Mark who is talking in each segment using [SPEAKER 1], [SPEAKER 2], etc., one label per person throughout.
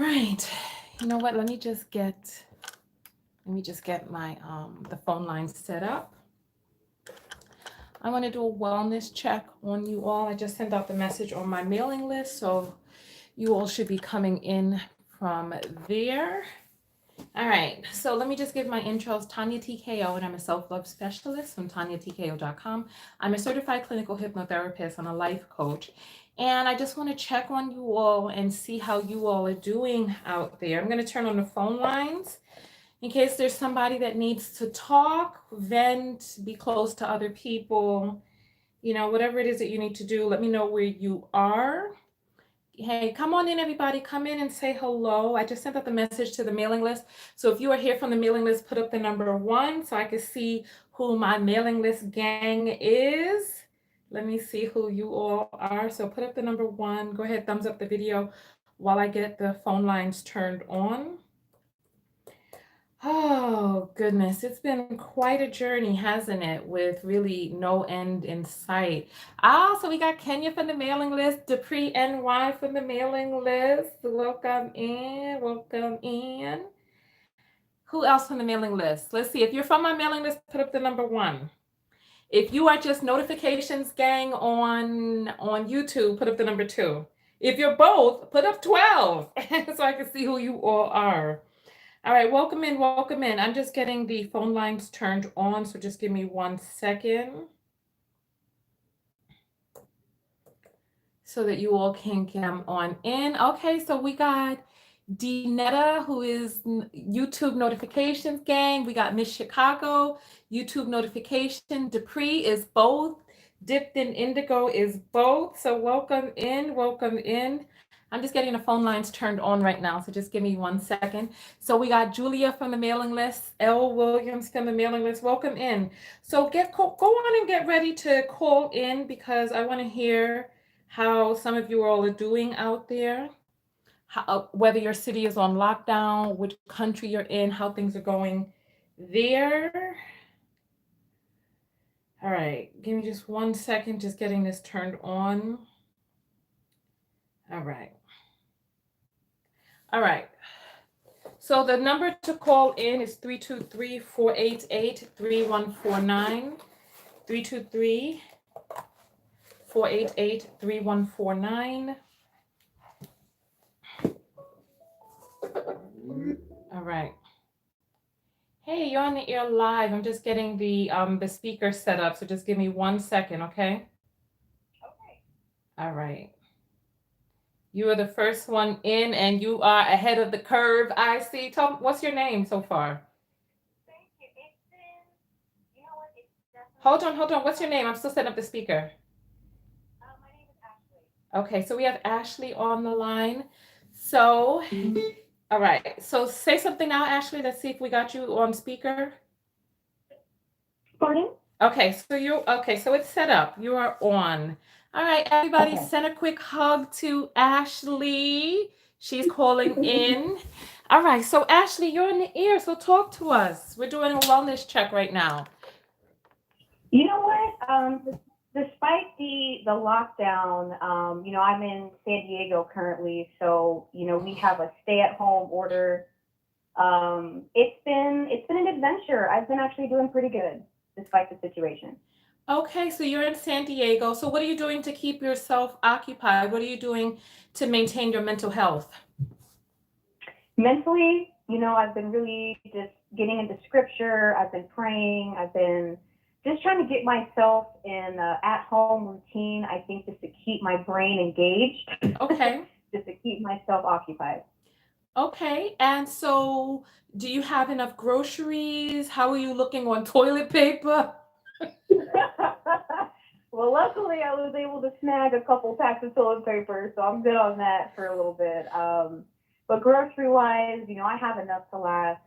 [SPEAKER 1] right. You know what? Let me just get my the phone line set up. I want to do a wellness check on you all. I just sent out the message on my mailing list, so you all should be coming in from there. All right, so let me just give my intros. Tonya TKO, and I'm a self-love specialist from TonyaTKO.com. I'm a certified clinical hypnotherapist and a life coach. And I just want to check on you all and see how you all are doing out there. I'm going to turn on the phone lines in case there's somebody that needs to talk, vent, be close to other people. You know, whatever it is that you need to do, let me know where you are. Hey, come on in, everybody. Come in and say hello. I just sent out the message to the mailing list. So if you are here from the mailing list, put up the number 1 so I can see who my mailing list gang is. Let me see who you all are. So put up the number 1. Go ahead, thumbs up the video while I get the phone lines turned on. Oh, goodness. It's been quite a journey, hasn't it? With really no end in sight. So we got Kenya from the mailing list, Dupree NY from the mailing list. Welcome in. Welcome in. Who else from the mailing list? Let's see. If you're from my mailing list, put up the number 1. If you are just notifications gang on YouTube, put up the number 2. If you're both, put up 12 so I can see who you all are. All right, welcome in, welcome in. I'm just getting the phone lines turned on, so just give me 1 second so that you all can come on in. Okay, so we got Dinetta, who is YouTube notifications gang. We got Miss Chicago, YouTube notification. Dupree is both. Dipped in Indigo is both. So welcome in, welcome in. I'm just getting the phone lines turned on right now, so just give me 1 second. So we got Julia from the mailing list, L. Williams from the mailing list. Welcome in. So go on and get ready to call in because I want to hear how some of you all are doing out there. Whether your city is on lockdown, which country you're in, how things are going there. All right, give me just 1 second, just getting this turned on. All right. All right. So the number to call in is 323-488-3149. 323-488-3149. All right. Hey, you're on the air live. I'm just getting the speaker set up, so just give me 1 second, okay?
[SPEAKER 2] Okay.
[SPEAKER 1] All right. You are the first one in, and you are ahead of the curve. I see. Tom, what's your name so far?
[SPEAKER 2] Thank you. It's been, you know what? It's definitely.
[SPEAKER 1] Hold on. What's your name? I'm still setting up the speaker.
[SPEAKER 2] My name is Ashley.
[SPEAKER 1] Okay, so we have Ashley on the line. So, all right. So say something now, Ashley. Let's see if we got you on speaker.
[SPEAKER 2] Pardon?
[SPEAKER 1] Okay, so so it's set up. You are on. All right, everybody,
[SPEAKER 2] Okay.
[SPEAKER 1] send a quick hug to Ashley. She's calling in. All right, so Ashley, you're in the air, so talk to us. We're doing a wellness check right now.
[SPEAKER 2] You know what? Despite the lockdown, I'm in San Diego currently, so we have a stay-at-home order. It's been an adventure. I've been actually doing pretty good despite the situation.
[SPEAKER 1] Okay, so you're in San Diego. So what are you doing to keep yourself occupied? What are you doing to maintain your mental health?
[SPEAKER 2] Mentally, I've been really just getting into scripture. I've been praying. I've been just trying to get myself in an at-home routine. I think just to keep my brain engaged,
[SPEAKER 1] Okay.
[SPEAKER 2] just to keep myself occupied.
[SPEAKER 1] Okay, and so do you have enough groceries? How are you looking on toilet paper?
[SPEAKER 2] Well, luckily I was able to snag a couple packs of toilet paper, so I'm good on that for a little bit. But grocery wise, I have enough to last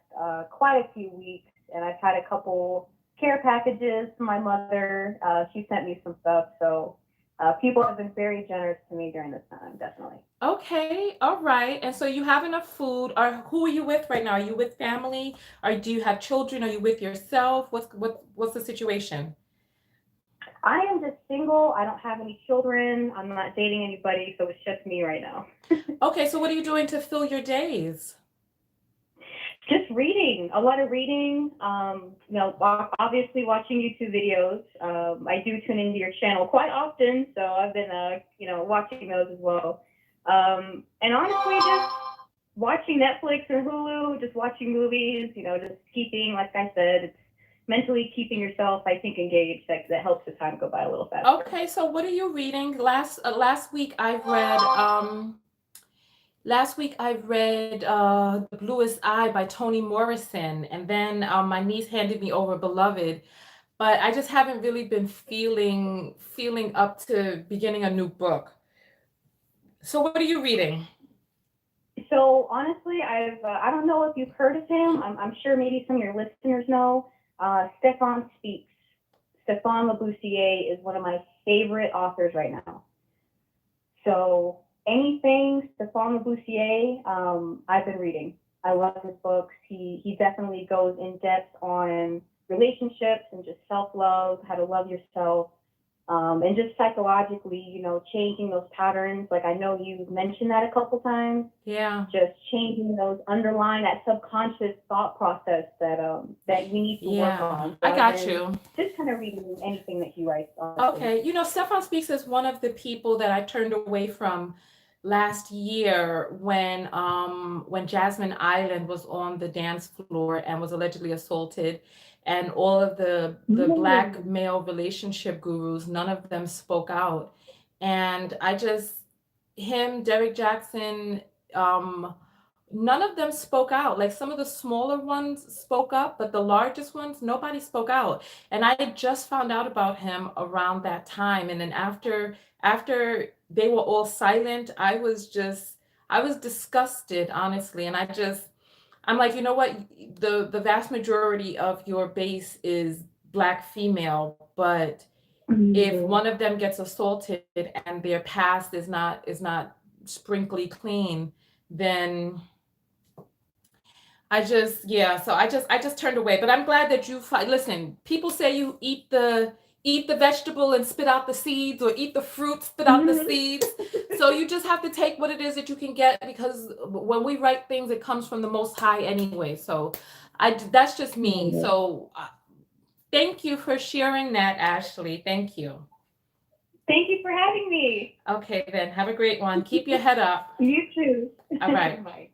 [SPEAKER 2] quite a few weeks, and I've had a couple care packages from my mother. She sent me some stuff, so people have been very generous to me during this time, definitely.
[SPEAKER 1] Okay, all right. And so you have enough food. Who are you with right now? Are you with family? Or do you have children? Are you with yourself? What's the situation?
[SPEAKER 2] I am just single. I don't have any children. I'm not dating anybody, so it's just me right now.
[SPEAKER 1] Okay, so what are you doing to fill your days?
[SPEAKER 2] Just reading, a lot of reading. Obviously watching YouTube videos. I do tune into your channel quite often, so I've been, watching those as well. And honestly, just watching Netflix or Hulu, just watching movies. Just keeping, like I said, it's mentally keeping yourself, I think, engaged. That helps the time go by a little faster.
[SPEAKER 1] Okay, so what are you reading? Last week I read The Bluest Eye by Toni Morrison, and then my niece handed me over Beloved, but I just haven't really been feeling up to beginning a new book. So what are you reading?
[SPEAKER 2] So honestly, I don't know if you've heard of him. I'm sure maybe some of your listeners know. Stefan Speaks. Stefan Labussier is one of my favorite authors right now. So anything Stefan Labussier, I've been reading. I love his books. He definitely goes in depth on relationships and just self-love, how to love yourself, and just psychologically, changing those patterns. Like I know you've mentioned that a couple times.
[SPEAKER 1] Yeah.
[SPEAKER 2] Just changing those underlying, that subconscious thought process that we need to work on. So
[SPEAKER 1] I got you.
[SPEAKER 2] Just kind of reading anything that he writes. Honestly.
[SPEAKER 1] Okay, Stefan Speaks is one of the people that I turned away from last year when Jasmine Island was on the dance floor and was allegedly assaulted, and all of the black male relationship gurus, none of them spoke out. And Derek Jackson, none of them spoke out. Like some of the smaller ones spoke up, but the largest ones, nobody spoke out. And I had just found out about him around that time. And then after they were all silent, I was disgusted, honestly. And I'm like, you know what? The vast majority of your base is black female, but if one of them gets assaulted and their past is not sprinkly clean, then I just turned away. But I'm glad that listen. People say you eat the vegetable and spit out the seeds, or eat the fruit, spit out the seeds. So you just have to take what it is that you can get, because when we write things, it comes from the Most High anyway. So that's just me. So thank you for sharing that, Ashley. Thank you.
[SPEAKER 2] Thank you for having me.
[SPEAKER 1] Okay, then. Have a great one. Keep your head up.
[SPEAKER 2] You too.
[SPEAKER 1] All right.
[SPEAKER 2] Bye.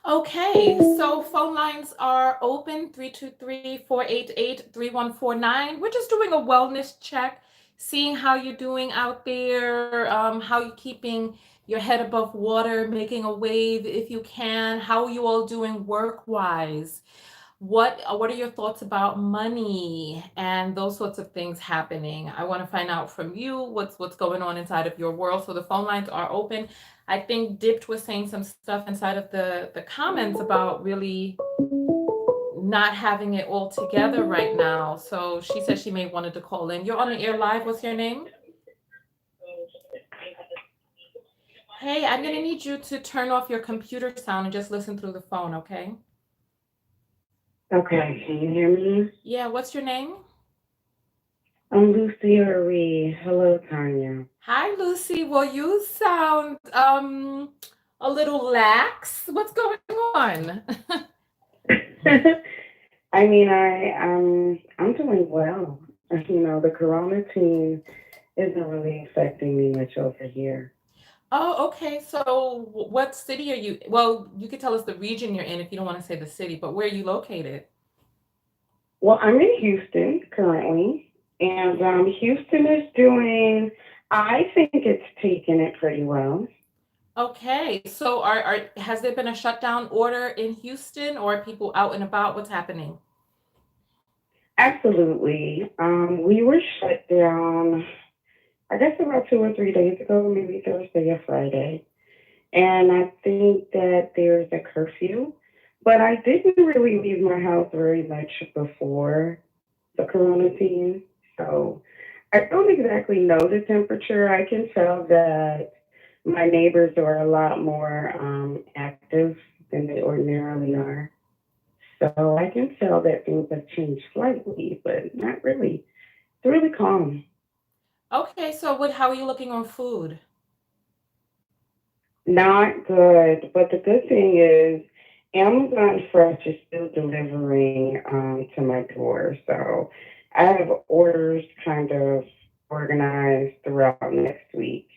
[SPEAKER 1] Okay, so phone lines are open, 323-488-3149. We're just doing a wellness check, seeing how you're doing out there, how you're keeping your head above water, making a wave if you can. How are you all doing work-wise? What are your thoughts about money and those sorts of things happening? I want to find out from you what's going on inside of your world. So the phone lines are open. I think Dipped was saying some stuff inside of the comments about really not having it all together right now. So she said she may wanted to call in. You're on the air live. What's your name? Hey, I'm going to need you to turn off your computer sound and just listen through the phone, okay?
[SPEAKER 3] Okay, can you hear me?
[SPEAKER 1] Yeah, what's your name?
[SPEAKER 3] I'm Lucy Marie. Hello, Tonya.
[SPEAKER 1] Hi, Lucy. Well, you sound a little lax. What's going on?
[SPEAKER 3] I mean, I'm doing well. The corona team isn't really affecting me much over here.
[SPEAKER 1] Oh, okay. So what city are you? Well, you could tell us the region you're in if you don't want to say the city, but where are you located?
[SPEAKER 3] Well, I'm in Houston currently, and Houston is doing, I think it's taking it pretty well.
[SPEAKER 1] Okay. So has there been a shutdown order in Houston, or are people out and about? What's happening?
[SPEAKER 3] Absolutely. We were shut down, I guess about 2 or 3 days ago, maybe Thursday or Friday. And I think that there's a curfew, but I didn't really leave my house very much before the corona team. So I don't exactly know the temperature. I can tell that my neighbors are a lot more active than they ordinarily are. So I can tell that things have changed slightly, but not really really calm.
[SPEAKER 1] Okay, so how are you looking on food?
[SPEAKER 3] Not good, but the good thing is Amazon Fresh is still delivering to my door. So I have orders kind of organized throughout next week.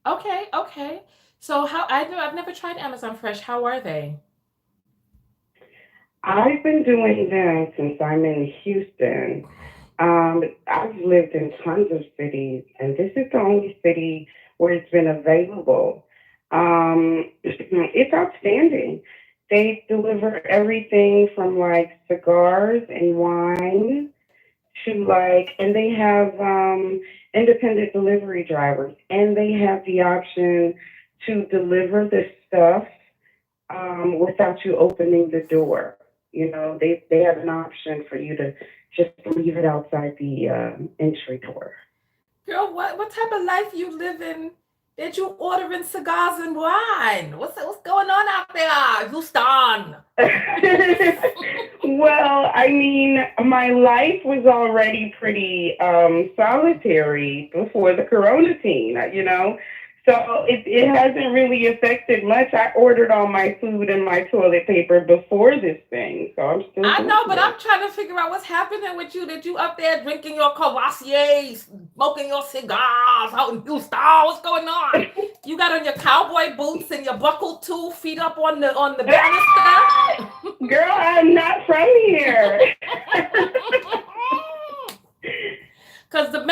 [SPEAKER 1] Okay, okay. So I've never tried Amazon Fresh. How are they?
[SPEAKER 3] I've been doing them since I'm in Houston. I've lived in tons of cities, and this is the only city where it's been available. It's outstanding. They deliver everything from like cigars and wine to like, and they have independent delivery drivers, and they have the option to deliver the stuff without you opening the door. You know, they have an option for you to just leave it outside the entry door.
[SPEAKER 1] Girl, what type of life you living that you ordering cigars and wine? What's going on out there, Houston?
[SPEAKER 3] Well, I mean, my life was already pretty solitary before the corona teen, you know. So it hasn't really affected much. I ordered all my food and my toilet paper before this thing, so I'm still
[SPEAKER 1] I know,
[SPEAKER 3] doing
[SPEAKER 1] but
[SPEAKER 3] it.
[SPEAKER 1] I'm trying to figure out what's happening with you. That you up there drinking your Cavassiers, smoking your cigars out in Houston. What's going on? You got on your cowboy boots and your buckled 2 feet up on the banister.
[SPEAKER 3] Girl, I'm not from here.
[SPEAKER 1] Because
[SPEAKER 3] I'm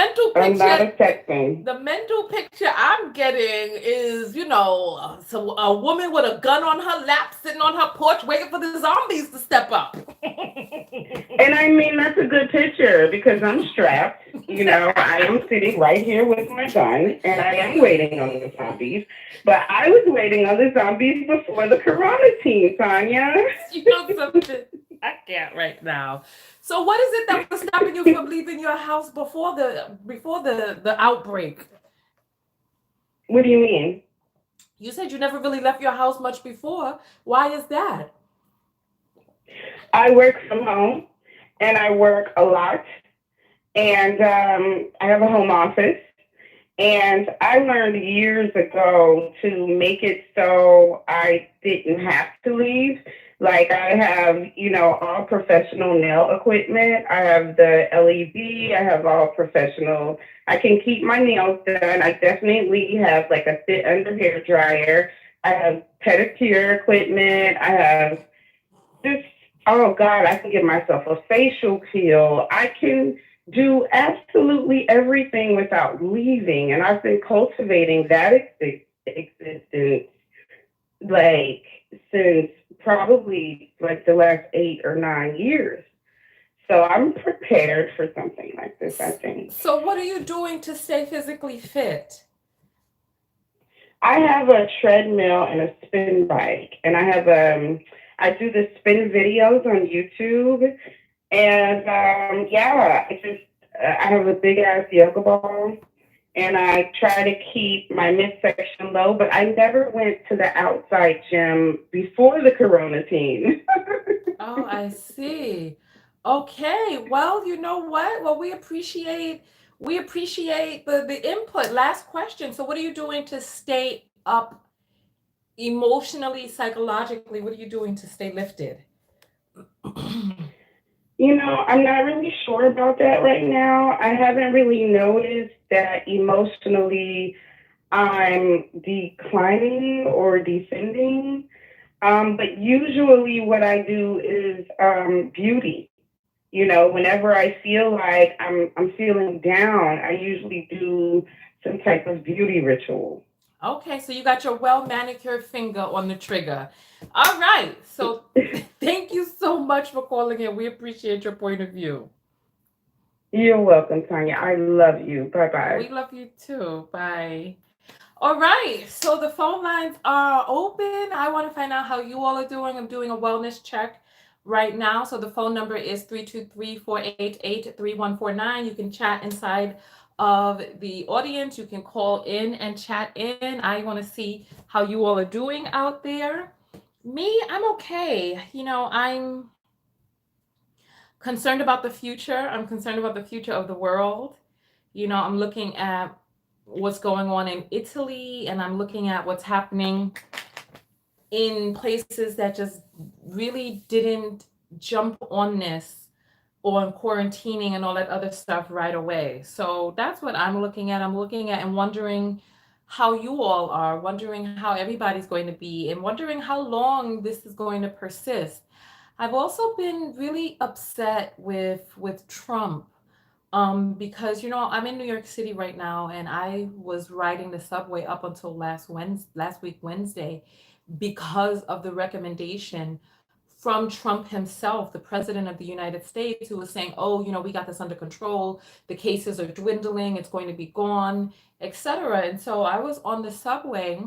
[SPEAKER 3] not a Texan.
[SPEAKER 1] the mental picture I'm getting is, so a woman with a gun on her lap, sitting on her porch, waiting for the zombies to step up.
[SPEAKER 3] And I mean, that's a good picture because I'm strapped. You know, I am sitting right here with my gun and I am waiting on the zombies. But I was waiting on the zombies before the corona team, Tonya.
[SPEAKER 1] You know something? I can't right now. So what is it that was stopping you from leaving your house before the outbreak?
[SPEAKER 3] What do you mean?
[SPEAKER 1] You said you never really left your house much before. Why is that?
[SPEAKER 3] I work from home and I work a lot. And I have a home office. And I learned years ago to make it so I didn't have to leave. Like I have, you know, all professional nail equipment. I have the LED. I have all professional. I can keep my nails done. I definitely have like a sit under hair dryer. I have pedicure equipment. I have just, oh God, I can give myself a facial peel. I can do absolutely everything without leaving. And I've been cultivating that existence like since probably like the last 8 or 9 years. So I'm prepared for something like this, I think.
[SPEAKER 1] So what are you doing to stay physically fit?
[SPEAKER 3] I have a treadmill and a spin bike, and I do the spin videos on YouTube, and yeah, I have a big ass yoga ball, and I try to keep my midsection low, but I never went to the outside gym before the corona teen.
[SPEAKER 1] Oh, I see. Okay. Well, you know what? Well, we appreciate the input. Last question. So what are you doing to stay up emotionally, psychologically? What are you doing to stay lifted?
[SPEAKER 3] You know, I'm not really sure about that right now. I haven't really noticed that emotionally I'm declining or descending. But usually what I do is beauty. You know, whenever I feel like I'm feeling down, I usually do some type of beauty ritual.
[SPEAKER 1] Okay, so you got your well manicured finger on the trigger. All right. So thank you so much for calling in. We appreciate your point of view.
[SPEAKER 3] You're welcome, Tonya. I love you. Bye
[SPEAKER 1] We
[SPEAKER 3] bye.
[SPEAKER 1] love you too. Bye. All right. So the phone lines are open. I want to find out how you all are doing. I'm doing a wellness check right now. So the phone number is 323-488-3149. You can chat inside of the audience. You can call in and chat in. I want to see how you all are doing out there. Me, I'm okay. I'm concerned about the future. I'm concerned about the future of the world. I'm looking at what's going on in Italy, and I'm looking at what's happening in places that just really didn't jump on this, on quarantining and all that other stuff right away. So that's what I'm looking at. I'm looking at and wondering how you all are, wondering how everybody's going to be, and wondering how long this is going to persist. I've also been really upset with Trump, because I'm in New York City right now, and I was riding the subway up until last week Wednesday, because of the recommendation from Trump himself, the president of the United States, who was saying, "Oh, we got this under control. The cases are dwindling. It's going to be gone, etc." And so I was on the subway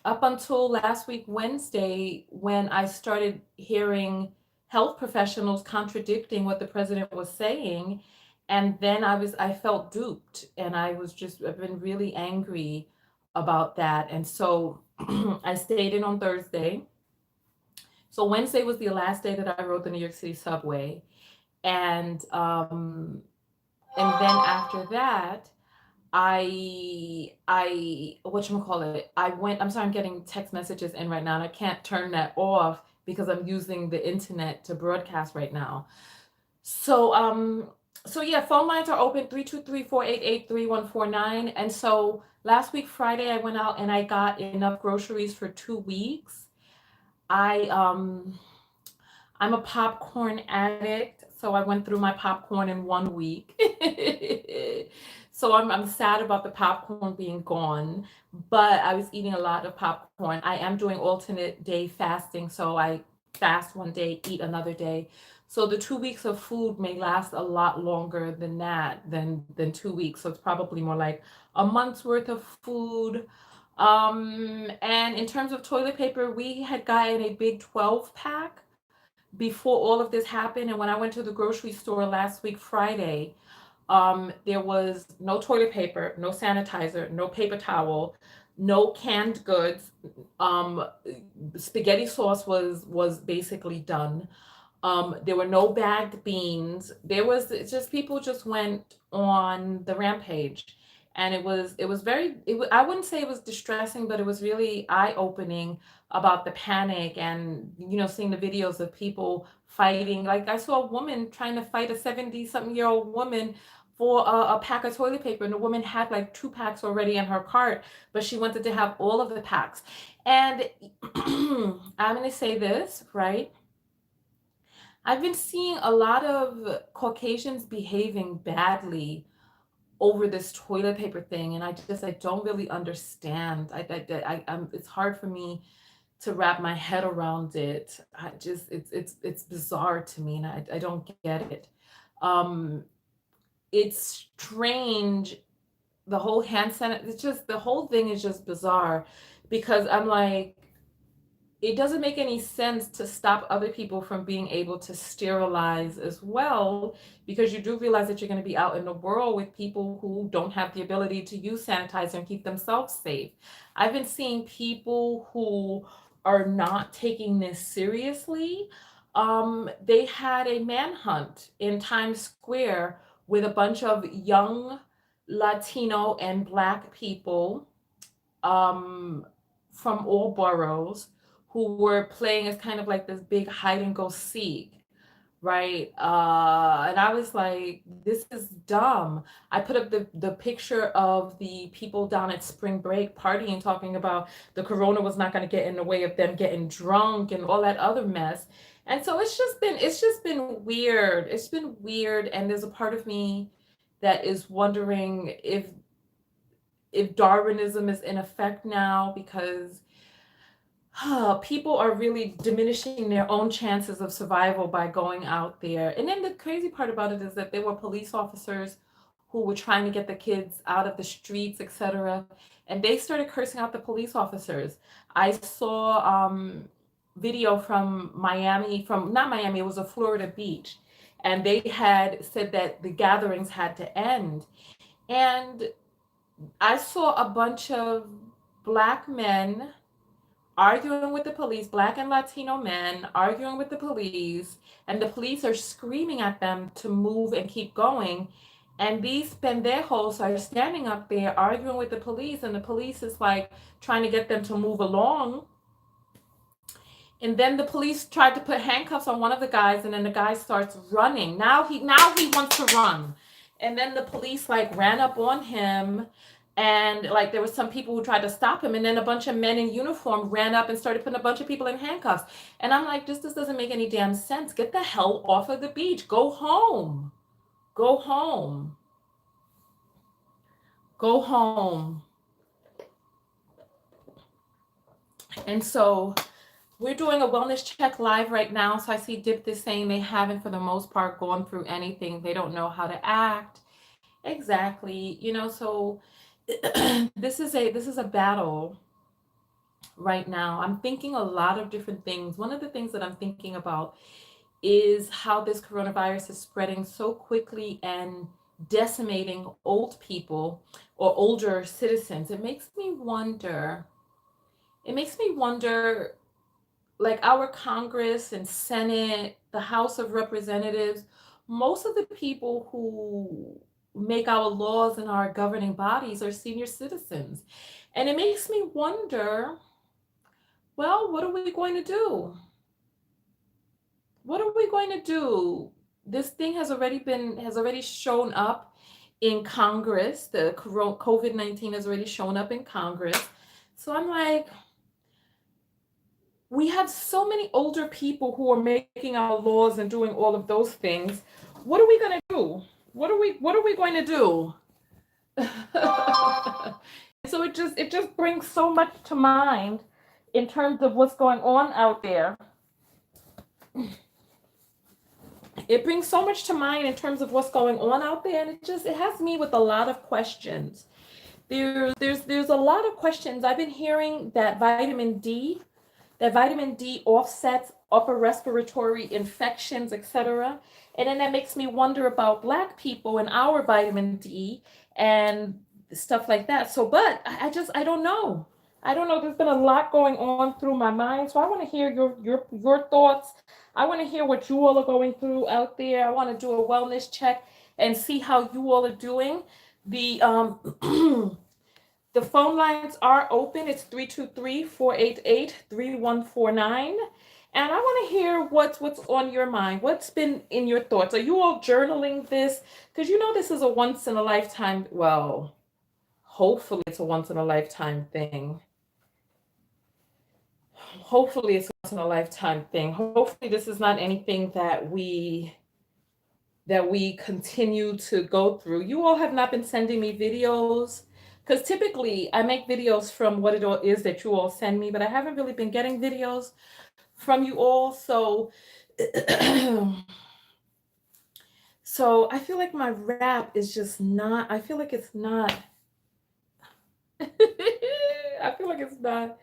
[SPEAKER 1] up until last week Wednesday, when I started hearing health professionals contradicting what the president was saying. And then I felt duped, and I've been really angry about that. And so I stayed in on Thursday. So Wednesday was the last day that I rode the New York City subway. And then after that, I whatchamacallit, I went, I'm sorry, I'm getting text messages in right now, and I can't turn that off because I'm using the internet to broadcast right now. So yeah, phone lines are open, 323-488-3149. And so last week Friday, I went out and I got enough groceries for 2 weeks. I'm a popcorn addict, so I went through my popcorn in 1 week. So I'm sad about the popcorn being gone, but I was eating a lot of popcorn. I am doing alternate day fasting, so I fast one day, eat another day. So the 2 weeks of food may last a lot longer than that, than 2 weeks. So it's probably more like a month's worth of food. And in terms of toilet paper, we had gotten a big 12 pack before all of this happened. And when I went to the grocery store last week, Friday, there was no toilet paper, no sanitizer, no paper towel, no canned goods. Um, Spaghetti sauce was basically done. There were no bagged beans. It's just people just went on the rampage, and it was very. I wouldn't say it was distressing, but it was really eye opening about the panic, and seeing the videos of people fighting. Like, I saw a woman trying to fight a 70-something-year-old woman for a pack of toilet paper, and the woman had like 2 packs already in her cart, but she wanted to have all of the packs. And I'm going to say this, right? I've been seeing a lot of Caucasians behaving badly over this toilet paper thing, and I don't really understand. It's hard for me to wrap my head around it. It's bizarre to me, and I don't get it. Um, it's strange. The whole hand sanitizer, it's just, the whole thing is just bizarre, because I'm like, it doesn't make any sense to stop other people from being able to sterilize as well, because you do realize that you're going to be out in the world with people who don't have the ability to use sanitizer and keep themselves safe. I've been seeing people who are not taking this seriously. They had a manhunt in Times Square with a bunch of young Latino and Black people, um, from all boroughs, who were playing as kind of like this big hide and go seek, right? And I was like, this is dumb. I put up the picture of the people down at spring break partying, talking about the corona was not going to get in the way of them getting drunk and all that other mess. And so it's just been weird. It's been weird, and there's a part of me that is wondering if Darwinism is in effect now, because people are really diminishing their own chances of survival by going out there. And then the crazy part about it is that there were police officers who were trying to get the kids out of the streets, etc. And they started cursing out the police officers. I saw video from Miami, from not Miami, it was a Florida beach. And they had said that the gatherings had to end. And I saw a bunch of Black men arguing with the police, Black and Latino men arguing with the police, and the police are screaming at them to move and keep going. And these pendejos are standing up there arguing with the police, and the police is like trying to get them to move along. And then the police tried to put handcuffs on one of the guys, and then the guy starts running. Now he wants to run. And then the police like ran up on him, and like there were some people who tried to stop him, and then a bunch of men in uniform ran up and started putting a bunch of people in handcuffs. And I'm like, this doesn't make any damn sense. Get the hell off of the beach. Go home. Go home. Go home. And so we're doing a wellness check live right now. So I see Dip is saying they haven't, for the most part, gone through anything. They don't know how to act. Exactly. You know, so this is a battle right now. I'm thinking a lot of different things. One of the things that I'm thinking about is how this coronavirus is spreading so quickly and decimating old people or older citizens. It makes me wonder, like our Congress and Senate, the House of Representatives, most of the people who make our laws and our governing bodies are senior citizens. And it makes me wonder, well, what are we going to do? What are we going to do? This thing has already shown up in Congress. The COVID-19 has already shown up in Congress. So I'm like, we have so many older people who are making our laws and doing all of those things. What are we going to do? What are we going to do? So it just brings so much to mind in terms of what's going on out there. It brings so much to mind in terms of what's going on out there, and it has me with a lot of questions. There's a lot of questions. I've been hearing that vitamin D offsets upper respiratory infections, etc. And then that makes me wonder about Black people and our vitamin D and stuff like that. So, but I don't know. I don't know. There's been a lot going on through my mind. So I want to hear your thoughts. I want to hear what you all are going through out there. I want to do a wellness check and see how you all are doing. The The phone lines are open. It's 323-488-3149. And I want to hear what's on your mind. What's been in your thoughts? Are you all journaling this? Because you know this is a once in a lifetime. Well, hopefully it's a once in a lifetime thing. Hopefully it's a once in a lifetime thing. Hopefully this is not anything that we continue to go through. You all have not been sending me videos. Because typically I make videos from what it all is that you all send me, but I haven't really been getting videos from you all. So, so I feel like my rap is just not, I feel like it's not, I feel like it's not.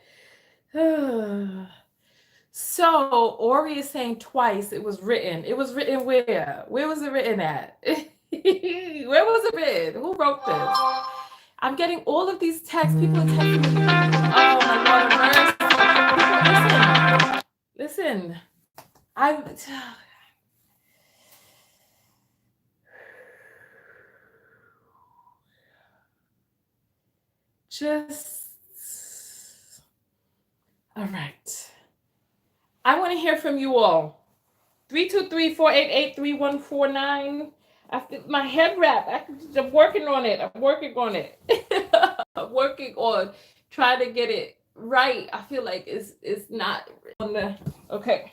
[SPEAKER 1] So Ori is saying twice it was written. It was written where? Where was it written at? Where was it written? Who wrote this? I'm getting all of these texts. People are texting me. Oh my Lord, mercy. Listen. I'm just all right. I want to hear from you all. 323-488-3149. My head wrap. I'm working on it. I'm working on trying to get it right. I feel like it's not on the. Okay.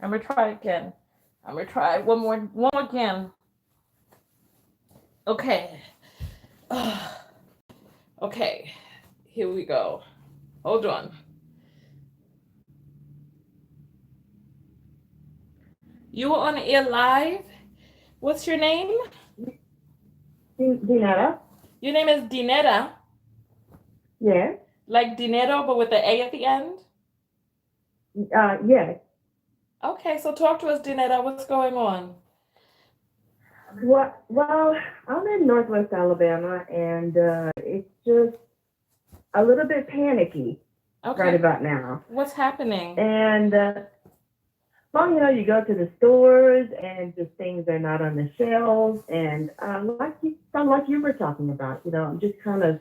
[SPEAKER 1] I'm gonna try again. I'm gonna try one again. Okay. Okay. Here we go. Hold on. You are on the air live. What's your name?
[SPEAKER 2] Dinetta.
[SPEAKER 1] Your name is Dinetta.
[SPEAKER 2] Yes.
[SPEAKER 1] Like dinero, but with the A at the end?
[SPEAKER 2] Yes.
[SPEAKER 1] Okay, so talk to us, Dinetta. What's going on?
[SPEAKER 2] Well, I'm in Northwest Alabama, and it's just a little bit panicky right about now.
[SPEAKER 1] What's happening?
[SPEAKER 2] And
[SPEAKER 4] Well, you go to the stores and just things are not on the shelves, and like you were talking about, I'm just kind of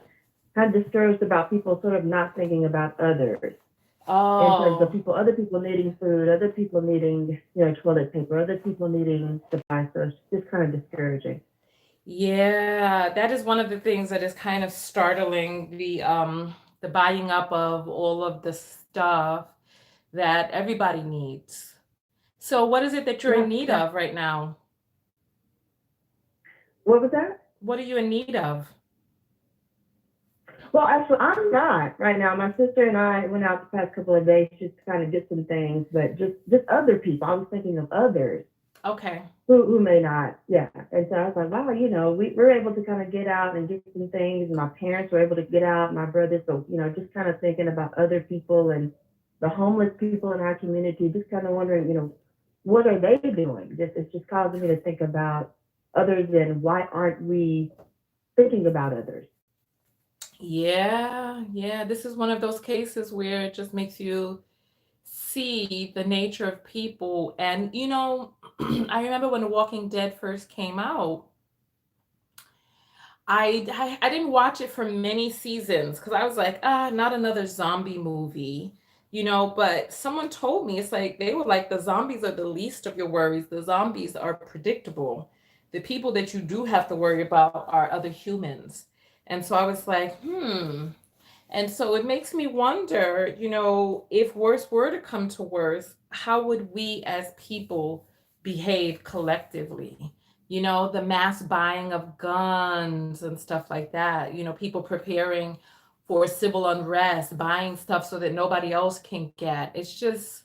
[SPEAKER 4] discouraged about people sort of not thinking about others in terms of
[SPEAKER 1] Oh,
[SPEAKER 4] other people needing food, other people needing, toilet paper, other people needing supplies. So it's just kind of discouraging.
[SPEAKER 1] yeah, that is one of the things that is kind of startling, the buying up of all of the stuff that everybody needs. So what is it that you're in
[SPEAKER 4] Yeah,
[SPEAKER 1] need
[SPEAKER 4] yeah.
[SPEAKER 1] of right now?
[SPEAKER 4] What was that?
[SPEAKER 1] What are you in need of?
[SPEAKER 4] Well, actually, I'm not right now. My sister and I went out the past couple of days just to kind of get some things, but just other people. I was thinking of others
[SPEAKER 1] Okay.
[SPEAKER 4] who may not. Yeah. And so I was like, wow, we're able to kind of get out and get some things. And my parents were able to get out, my brothers. So, just kind of thinking about other people and the homeless people in our community, just kind of wondering, what are they doing? It's just causing me to think about others and why aren't we thinking about others?
[SPEAKER 1] Yeah, yeah. This is one of those cases where it just makes you see the nature of people. And I remember when The Walking Dead first came out, I didn't watch it for many seasons because I was like, not another zombie movie, but someone told me it's like they were like the zombies are the least of your worries. The zombies are predictable. The people that you do have to worry about are other humans. And so I was like, And so it makes me wonder, if worse were to come to worse, how would we as people behave collectively? The mass buying of guns and stuff like that, people preparing for civil unrest, buying stuff so that nobody else can get. It's just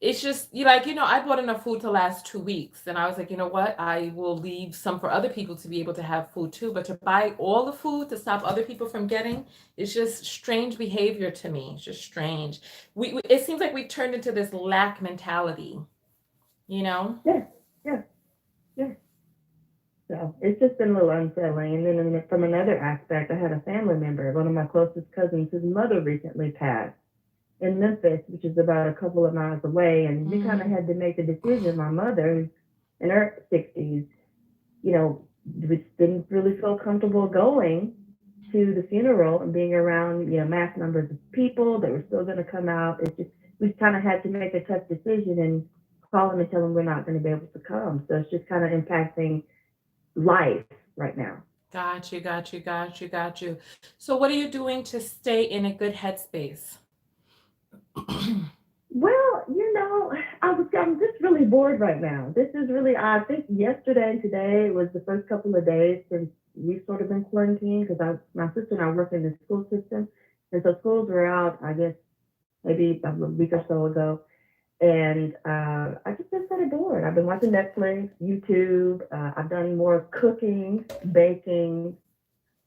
[SPEAKER 1] I bought enough food to last 2 weeks, and I was like, you know what, I will leave some for other people to be able to have food too, but to buy all the food to stop other people from getting, it's just strange behavior to me. It's just strange. It seems like we turned into this lack mentality, you know
[SPEAKER 4] Yeah, yeah, yeah. So it's just been a little unsettling. And then from another aspect, I had a family member, one of my closest cousins, whose mother recently passed in Memphis, which is about a couple of miles away. And we kind of
[SPEAKER 1] mm,
[SPEAKER 4] had to make a decision. My mother, who's in her 60s, you know, we didn't really feel comfortable going to the funeral and being around, mass numbers of people that were still going to come out. It's just, we kind of had to make a tough decision and call them and tell them we're not going to be able to come. So it's just kind of impacting life right now.
[SPEAKER 1] got you, got you, got you, got you. So what are you doing to stay in a good headspace?
[SPEAKER 4] Well, I'm just really bored right now. This is really, I think yesterday and today was the first couple of days since we've sort of been quarantined because my sister and I work in the school system. And so schools were out, I guess, maybe a week or so ago. And I just been sort of bored. I've been watching Netflix, YouTube. I've done more cooking, baking,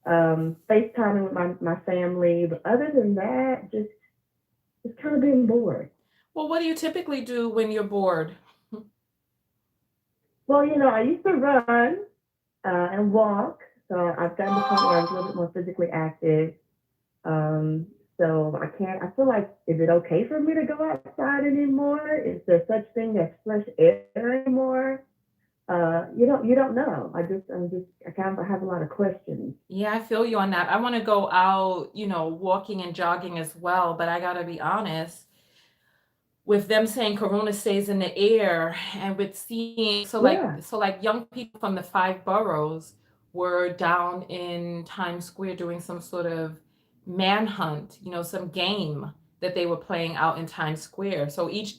[SPEAKER 4] FaceTiming with my family. But other than that, just kind of being bored.
[SPEAKER 1] Well, what do you typically do when you're bored?
[SPEAKER 4] Well, I used to run and walk. So I've gotten to the point where I was a little bit more physically active. Um, so I feel like, is it okay for me to go outside anymore? Is there such thing as fresh air anymore? You don't know. I kind of have a lot of questions.
[SPEAKER 1] Yeah, I feel you on that. I want to go out, walking and jogging as well, but I gotta be honest, with them saying corona stays in the air, and with seeing
[SPEAKER 4] Yeah,
[SPEAKER 1] so like young people from the five boroughs were down in Times Square doing some sort of manhunt, some game that they were playing out in Times Square. So each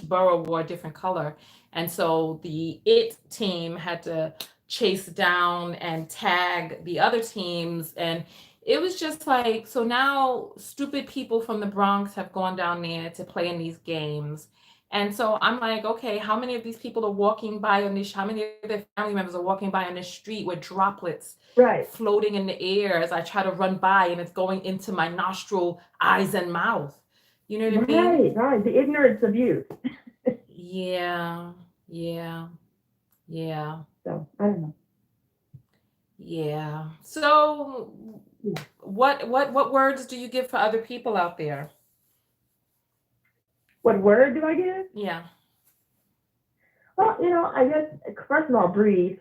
[SPEAKER 1] borough wore a different color, and so the it team had to chase down and tag the other teams, and it was just like, so now stupid people from the Bronx have gone down there to play in these games. And so I'm like, okay, how many of these people are walking by on this? How many of their family members are walking by on this street with droplets
[SPEAKER 4] right,
[SPEAKER 1] floating in the air as I try to run by and it's going into my nostril, eyes, and mouth? You know what I mean?
[SPEAKER 4] right, right. The ignorance of youth.
[SPEAKER 1] Yeah, yeah, yeah,
[SPEAKER 4] So I don't know.
[SPEAKER 1] yeah. So what words do you give for other people out there?
[SPEAKER 4] What word do I give?
[SPEAKER 1] Yeah.
[SPEAKER 4] Well, I guess, first of all, breathe.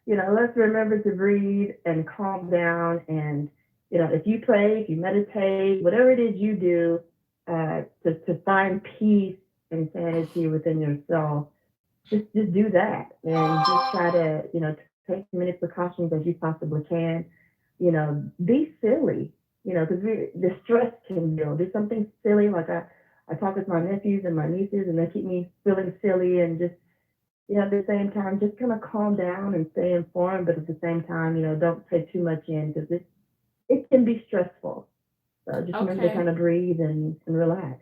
[SPEAKER 4] Let's remember to breathe and calm down. And, if you pray, if you meditate, whatever it is you do to find peace and sanity within yourself, just do that. And just try to, take as many precautions as you possibly can. Be silly, because the stress can build. Do something silly. Like I talk with my nephews and my nieces, and they keep me feeling silly and just, at the same time, just kind of calm down and stay informed, but at the same time, don't take too much in because it can be stressful. So just remember to
[SPEAKER 1] Okay.
[SPEAKER 4] kind of breathe and relax.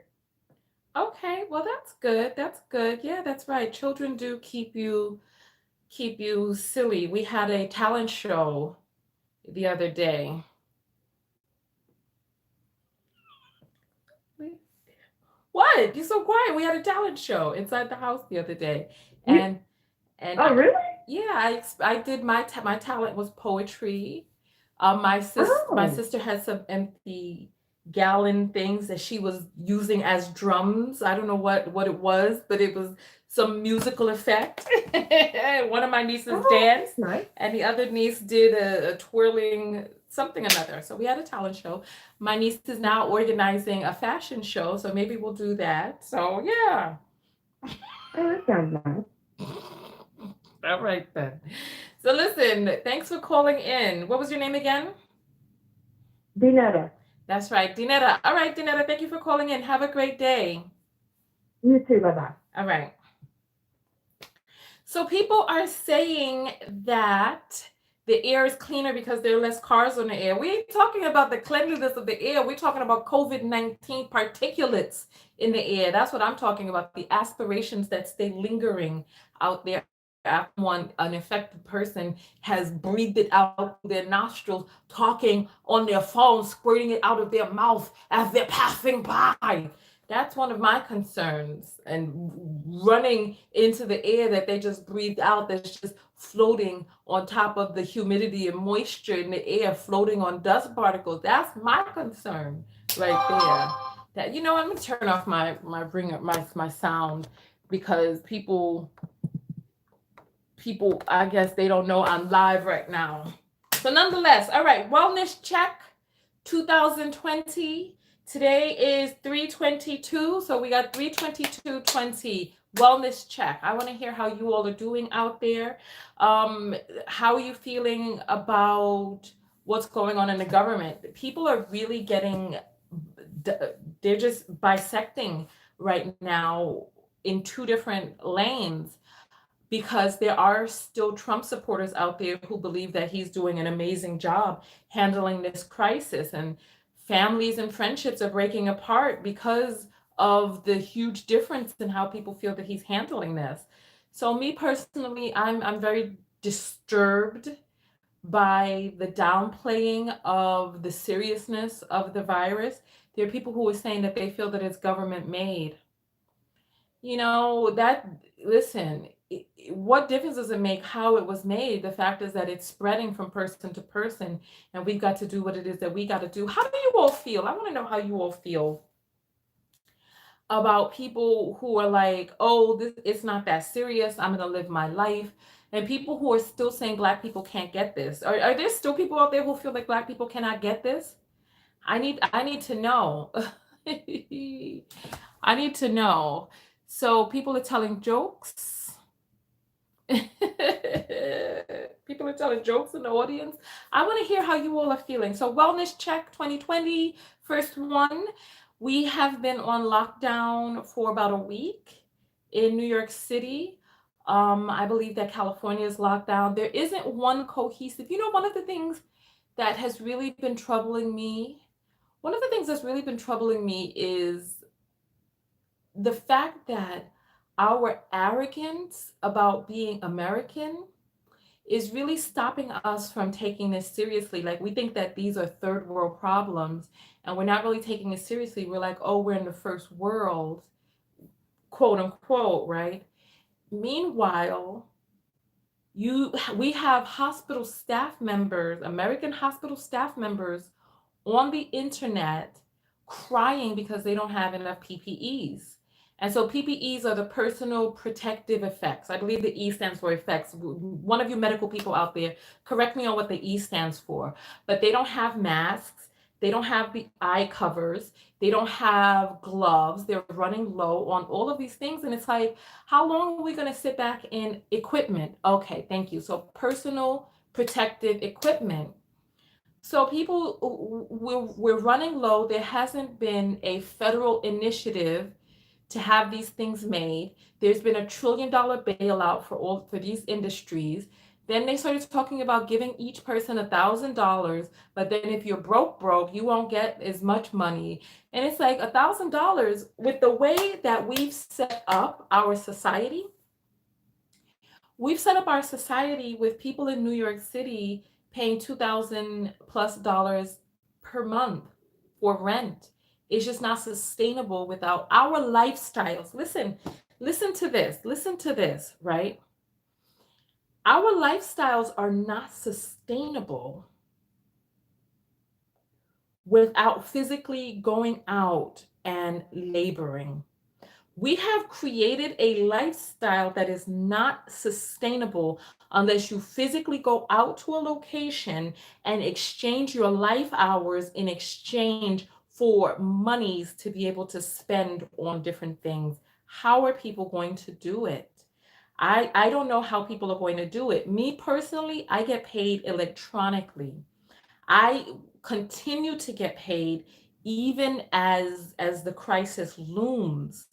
[SPEAKER 1] Okay. Well, that's good. That's good. Yeah, that's right. Children do keep you silly. We had a talent show the other day. What? You're so quiet. We had a talent show inside the house the other day,
[SPEAKER 4] You,
[SPEAKER 1] and and
[SPEAKER 4] oh, really?
[SPEAKER 1] yeah, I did my talent was poetry. My
[SPEAKER 4] Oh,
[SPEAKER 1] sister had some empty gallon things that she was using as drums. I don't know what it was, but it was some musical effect. One of my nieces danced,
[SPEAKER 4] that's nice.
[SPEAKER 1] and the other niece did a twirling something another. So we had a talent show. My niece is now organizing a fashion show, so maybe we'll do that. So yeah.
[SPEAKER 4] Oh, that sounds nice.
[SPEAKER 1] All right then. So listen, thanks for calling in. What was your name again?
[SPEAKER 4] Dinetta,
[SPEAKER 1] That's right, Dinetta. All right, Dinetta, thank you for calling in. Have a great day.
[SPEAKER 4] you too. Bye bye.
[SPEAKER 1] All right. So people are saying that the air is cleaner because there are less cars on the air. We ain't talking about the cleanliness of the air. We're talking about COVID-19 particulates in the air. That's what I'm talking about. The aspirations that stay lingering out there after an infected person has breathed it out through their nostrils, talking on their phone, squirting it out of their mouth as they're passing by. That's one of my concerns. And running into the air that they just breathed out, that's just floating on top of the humidity and moisture in the air, floating on dust particles. That's my concern right there. That I'm gonna turn off my bring up my sound because people I guess they don't know I'm live right now. So nonetheless, all right, wellness check 2020. Today is 3/22, so we got 3/22/20 wellness check. I want to hear how you all are doing out there. How are you feeling about what's going on in the government? People are really they're just bisecting right now in two different lanes because there are still Trump supporters out there who believe that he's doing an amazing job handling this crisis, and families and friendships are breaking apart because of the huge difference in how people feel that he's handling this. So me personally, I'm very disturbed by the downplaying of the seriousness of the virus. There are people who are saying that they feel that it's government made. Listen, what difference does it make how it was made? The fact is that it's spreading from person to person, and we've got to do what it is that we got to do. How do you all feel? I want to know how you all feel about people who are like, oh, this it's not that serious. I'm going to live my life. And people who are still saying Black people can't get this. Are there still people out there who feel like Black people cannot get this? I need to know. I need to know. So people are telling jokes. People are telling jokes in the audience. I want to hear how you all are feeling. So wellness check 2020, first one. We have been on lockdown for about a week in New York City. I believe that California is locked down. There isn't one cohesive. One of the things that has really been troubling me, is the fact that our arrogance about being American is really stopping us from taking this seriously. Like, we think that these are third world problems, and we're not really taking it seriously. We're like, oh, we're in the first world, quote unquote, right? Meanwhile, we have hospital staff members, American hospital staff members on the internet crying because they don't have enough PPEs. And so PPEs are the personal protective effects. I believe the E stands for effects. One of you medical people out there, correct me on what the E stands for. But they don't have masks. They don't have the eye covers. They don't have gloves. They're running low on all of these things. And it's like, how long are we going to sit back in equipment? Okay, thank you. So personal protective equipment. So people, we're running low. There hasn't been a federal initiative to have these things made. There's been $1 trillion bailout for these industries. Then they started talking about giving each person $1,000, but then if you're broke, you won't get as much money. And it's like $1,000 with the way that we've set up our society. We've set up our society with people in New York City paying $2,000+ per month for rent. It's just not sustainable without our lifestyles. Listen to this, right? Our lifestyles are not sustainable without physically going out and laboring. We have created a lifestyle that is not sustainable unless you physically go out to a location and exchange your life hours in exchange for monies to be able to spend on different things. How are people going to do it? I don't know how people are going to do it. Me personally, I get paid electronically. I continue to get paid even as the crisis looms.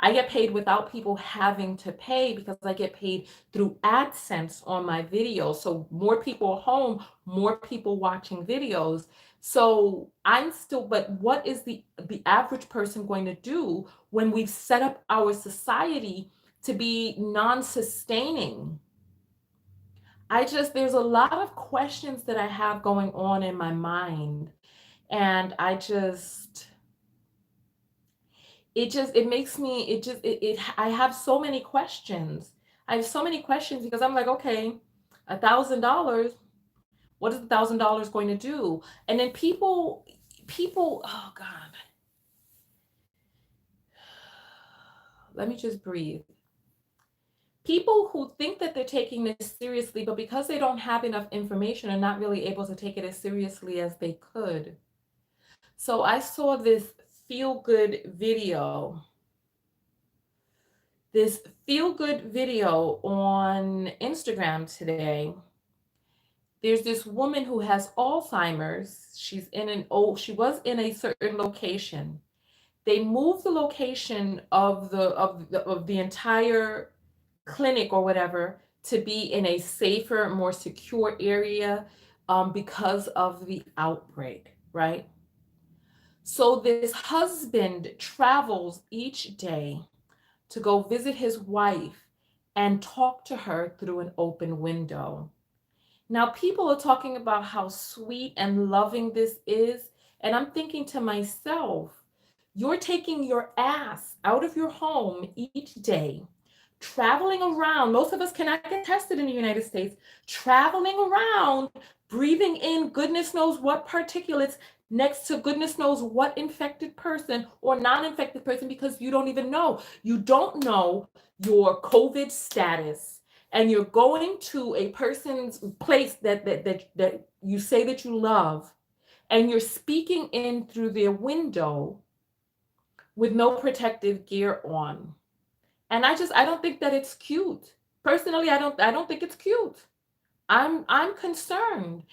[SPEAKER 1] I get paid without people having to pay because I get paid through AdSense on my videos. So more people home, more people watching videos. So I'm still, but what is the average person going to do when we've set up our society to be non-sustaining? There's a lot of questions that I have going on in my mind. And it makes me, I have so many questions. I have so many questions because I'm like, okay, $1,000, what is $1,000 going to do? And then people, oh God, let me just breathe. People who think that they're taking this seriously, but because they don't have enough information are not really able to take it as seriously as they could. So I saw this feel-good video. This feel-good video on Instagram today. There's this woman who has Alzheimer's. She was in a certain location. They moved the location of the entire clinic or whatever to be in a safer, more secure area because of the outbreak, right? So this husband travels each day to go visit his wife and talk to her through an open window. Now, people are talking about how sweet and loving this is, and I'm thinking to myself, you're taking your ass out of your home each day, traveling around. Most of us cannot get tested in the United States, traveling around, breathing in goodness knows what particulates next to goodness knows what infected person or non-infected person, because you don't even know. You don't know your COVID status, and you're going to a person's place that you say that you love, and you're speaking in through their window with no protective gear on. And I don't think that it's cute. Personally, I don't think it's cute. I'm concerned.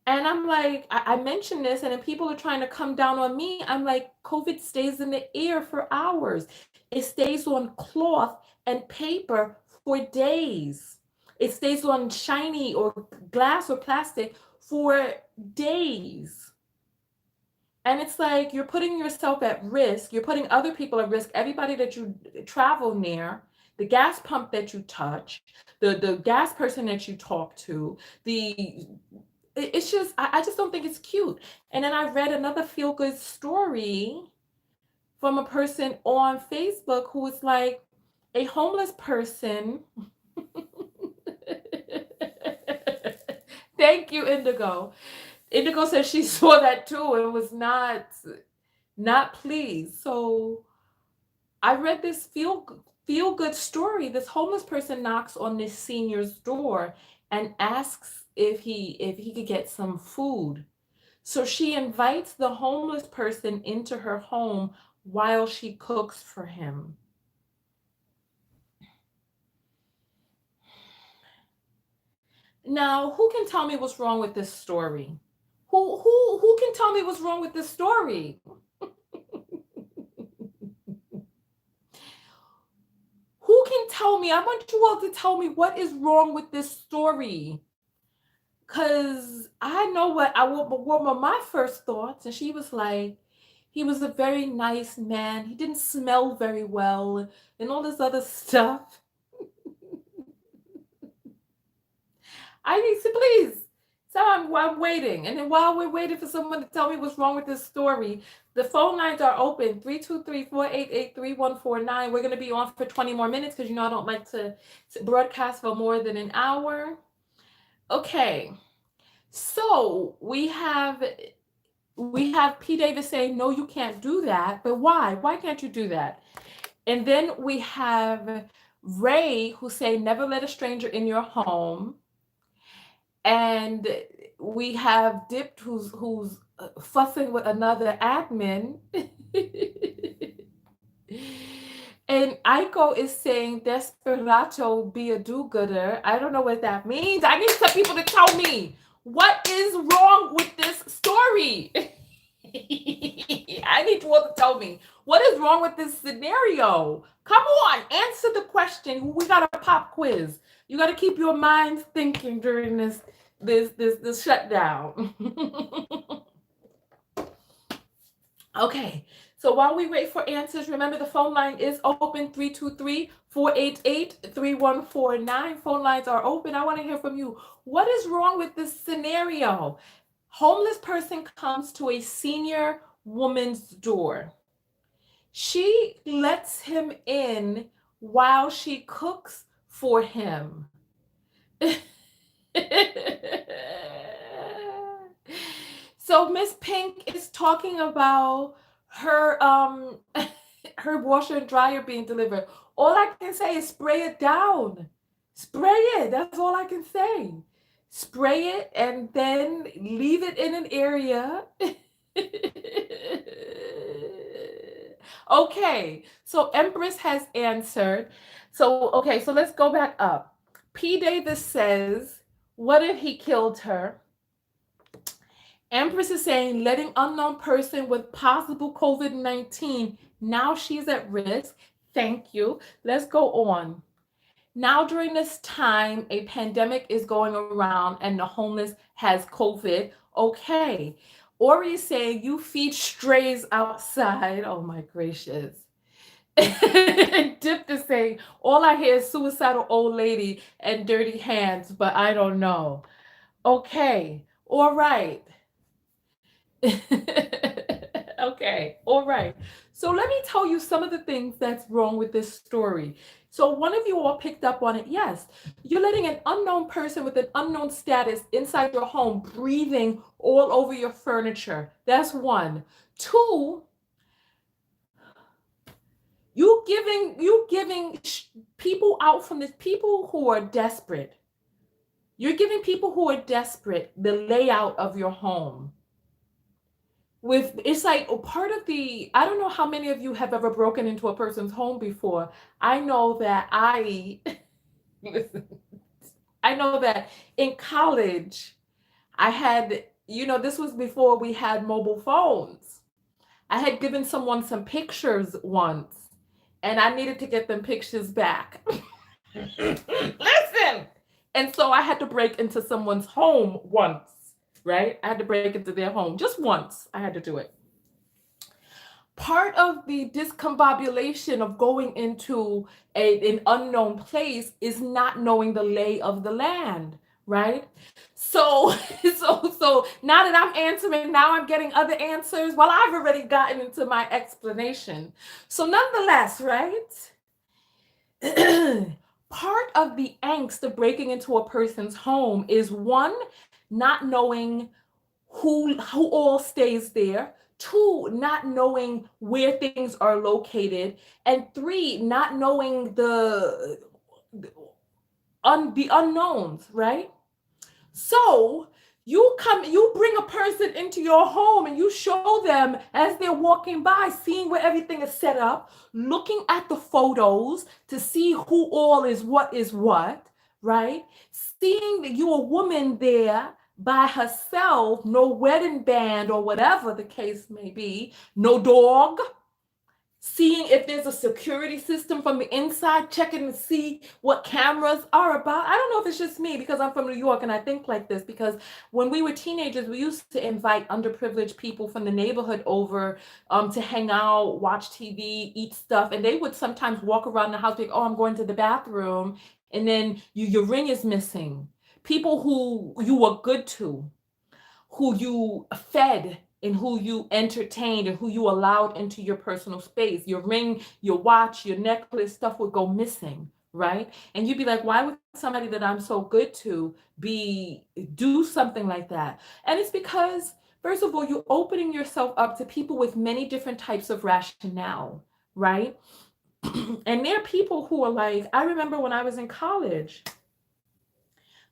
[SPEAKER 1] And I'm like, I mentioned this, and then people are trying to come down on me. I'm like, COVID stays in the air for hours. It stays on cloth and paper for days. It stays on shiny or glass or plastic for days. And it's like you're putting yourself at risk. You're putting other people at risk. Everybody that you travel near, the gas pump that you touch, the gas person that you talk to, it's just, I just don't think it's cute. And then I read another feel-good story from a person on Facebook who was like, a homeless person. Thank you, Indigo. Indigo says she saw that too and was not not pleased. So I read this feel good story. This homeless person knocks on this senior's door and asks if he could get some food. So she invites the homeless person into her home while she cooks for him. Now, who can tell me what's wrong with this story? Who can tell me what's wrong with this story? Who can tell me? I want you all to tell me what is wrong with this story. Cause I know what were my first thoughts, and she was like, he was a very nice man. He didn't smell very well, and all this other stuff. I need to please. So I'm waiting. And then while we're waiting for someone to tell me what's wrong with this story, the phone lines are open 323-488-3149. We're going to be on for 20 more minutes because you know I don't like to broadcast for more than an hour. Okay. So we have P. Davis saying, no, you can't do that. But why? Why can't you do that? And then we have Ray who say, never let a stranger in your home. And we have Dipped who's fussing with another admin. And Aiko is saying desperado be a do-gooder. I don't know what that means. I need some people to tell me what is wrong with this story. I need you all to tell me what is wrong with this scenario. Come on, answer the question. We got a pop quiz. You got to keep your minds thinking during this shutdown. Okay, so while we wait for answers, remember the phone line is open 323-488-3149. Phone lines are open. I want to hear from you. What is wrong with this scenario? Homeless person comes to a senior woman's door. She lets him in while she cooks for him. So Miss Pink is talking about her her washer and dryer being delivered. All I can say is spray it down. Spray it. That's all I can say. Spray it and then leave it in an area. Okay, so Empress has answered. So let's go back up. P. Davis says, what if he killed her? Empress is saying, letting unknown person with possible COVID-19. Now she's at risk. Thank you. Let's go on. Now during this time, a pandemic is going around and the homeless has COVID. Okay. Ori is saying, you feed strays outside. Oh my gracious. And Dip is saying, all I hear is suicidal old lady and dirty hands, but I don't know. Okay. All right. Okay, all right. So let me tell you some of the things that's wrong with this story. So one of you all picked up on it. Yes, you're letting an unknown person with an unknown status inside your home breathing all over your furniture. That's one. Two, you giving people out from this, people who are desperate. You're giving people who are desperate the layout of your home. It's like part of the, I don't know how many of you have ever broken into a person's home before. I know that listen, I know that in college, I had, this was before we had mobile phones. I had given someone some pictures once, and I needed to get them pictures back. Listen! And so I had to break into someone's home once. Right? I had to break into their home just once. I had to do it. Part of the discombobulation of going into an unknown place is not knowing the lay of the land, right? So now that I'm answering, now I'm getting other answers. Well, I've already gotten into my explanation. So nonetheless, right? Part of the angst of breaking into a person's home is one, not knowing who all stays there. 2, not knowing where things are located, and 3, not knowing the unknowns, right? So you bring a person into your home and you show them as they're walking by, seeing where everything is set up, looking at the photos to see who all is what, right? Seeing that you're a woman there by herself, no wedding band or whatever the case may be, no dog, seeing if there's a security system from the inside, checking to see what cameras are about. I don't know if it's just me because I'm from New York and I think like this, because when we were teenagers, we used to invite underprivileged people from the neighborhood over to hang out, watch TV, eat stuff, and they would sometimes walk around the house like, oh, I'm going to the bathroom, and then your ring is missing. People who you were good to, who you fed and who you entertained and who you allowed into your personal space. Your ring, your watch, your necklace, stuff would go missing, right? And you'd be like, why would somebody that I'm so good to do something like that? And it's because, first of all, you're opening yourself up to people with many different types of rationale, right? And there are people who are like, I remember when I was in college.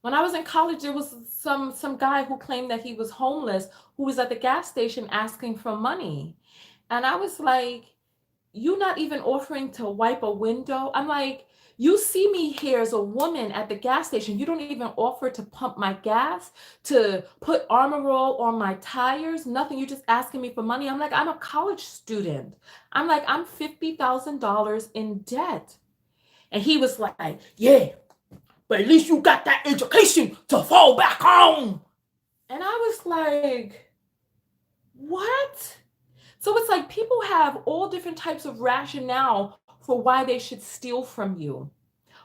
[SPEAKER 1] When I was in college, there was some guy who claimed that he was homeless, who was at the gas station asking for money. And I was like, you not even offering to wipe a window? I'm like, you see me here as a woman at the gas station. You don't even offer to pump my gas, to put Armor All on my tires, nothing. You're just asking me for money. I'm like, I'm a college student. I'm like, I'm $50,000 in debt. And he was like, yeah, but at least you got that education to fall back on. And I was like, what? So it's like people have all different types of rationale for why they should steal from you.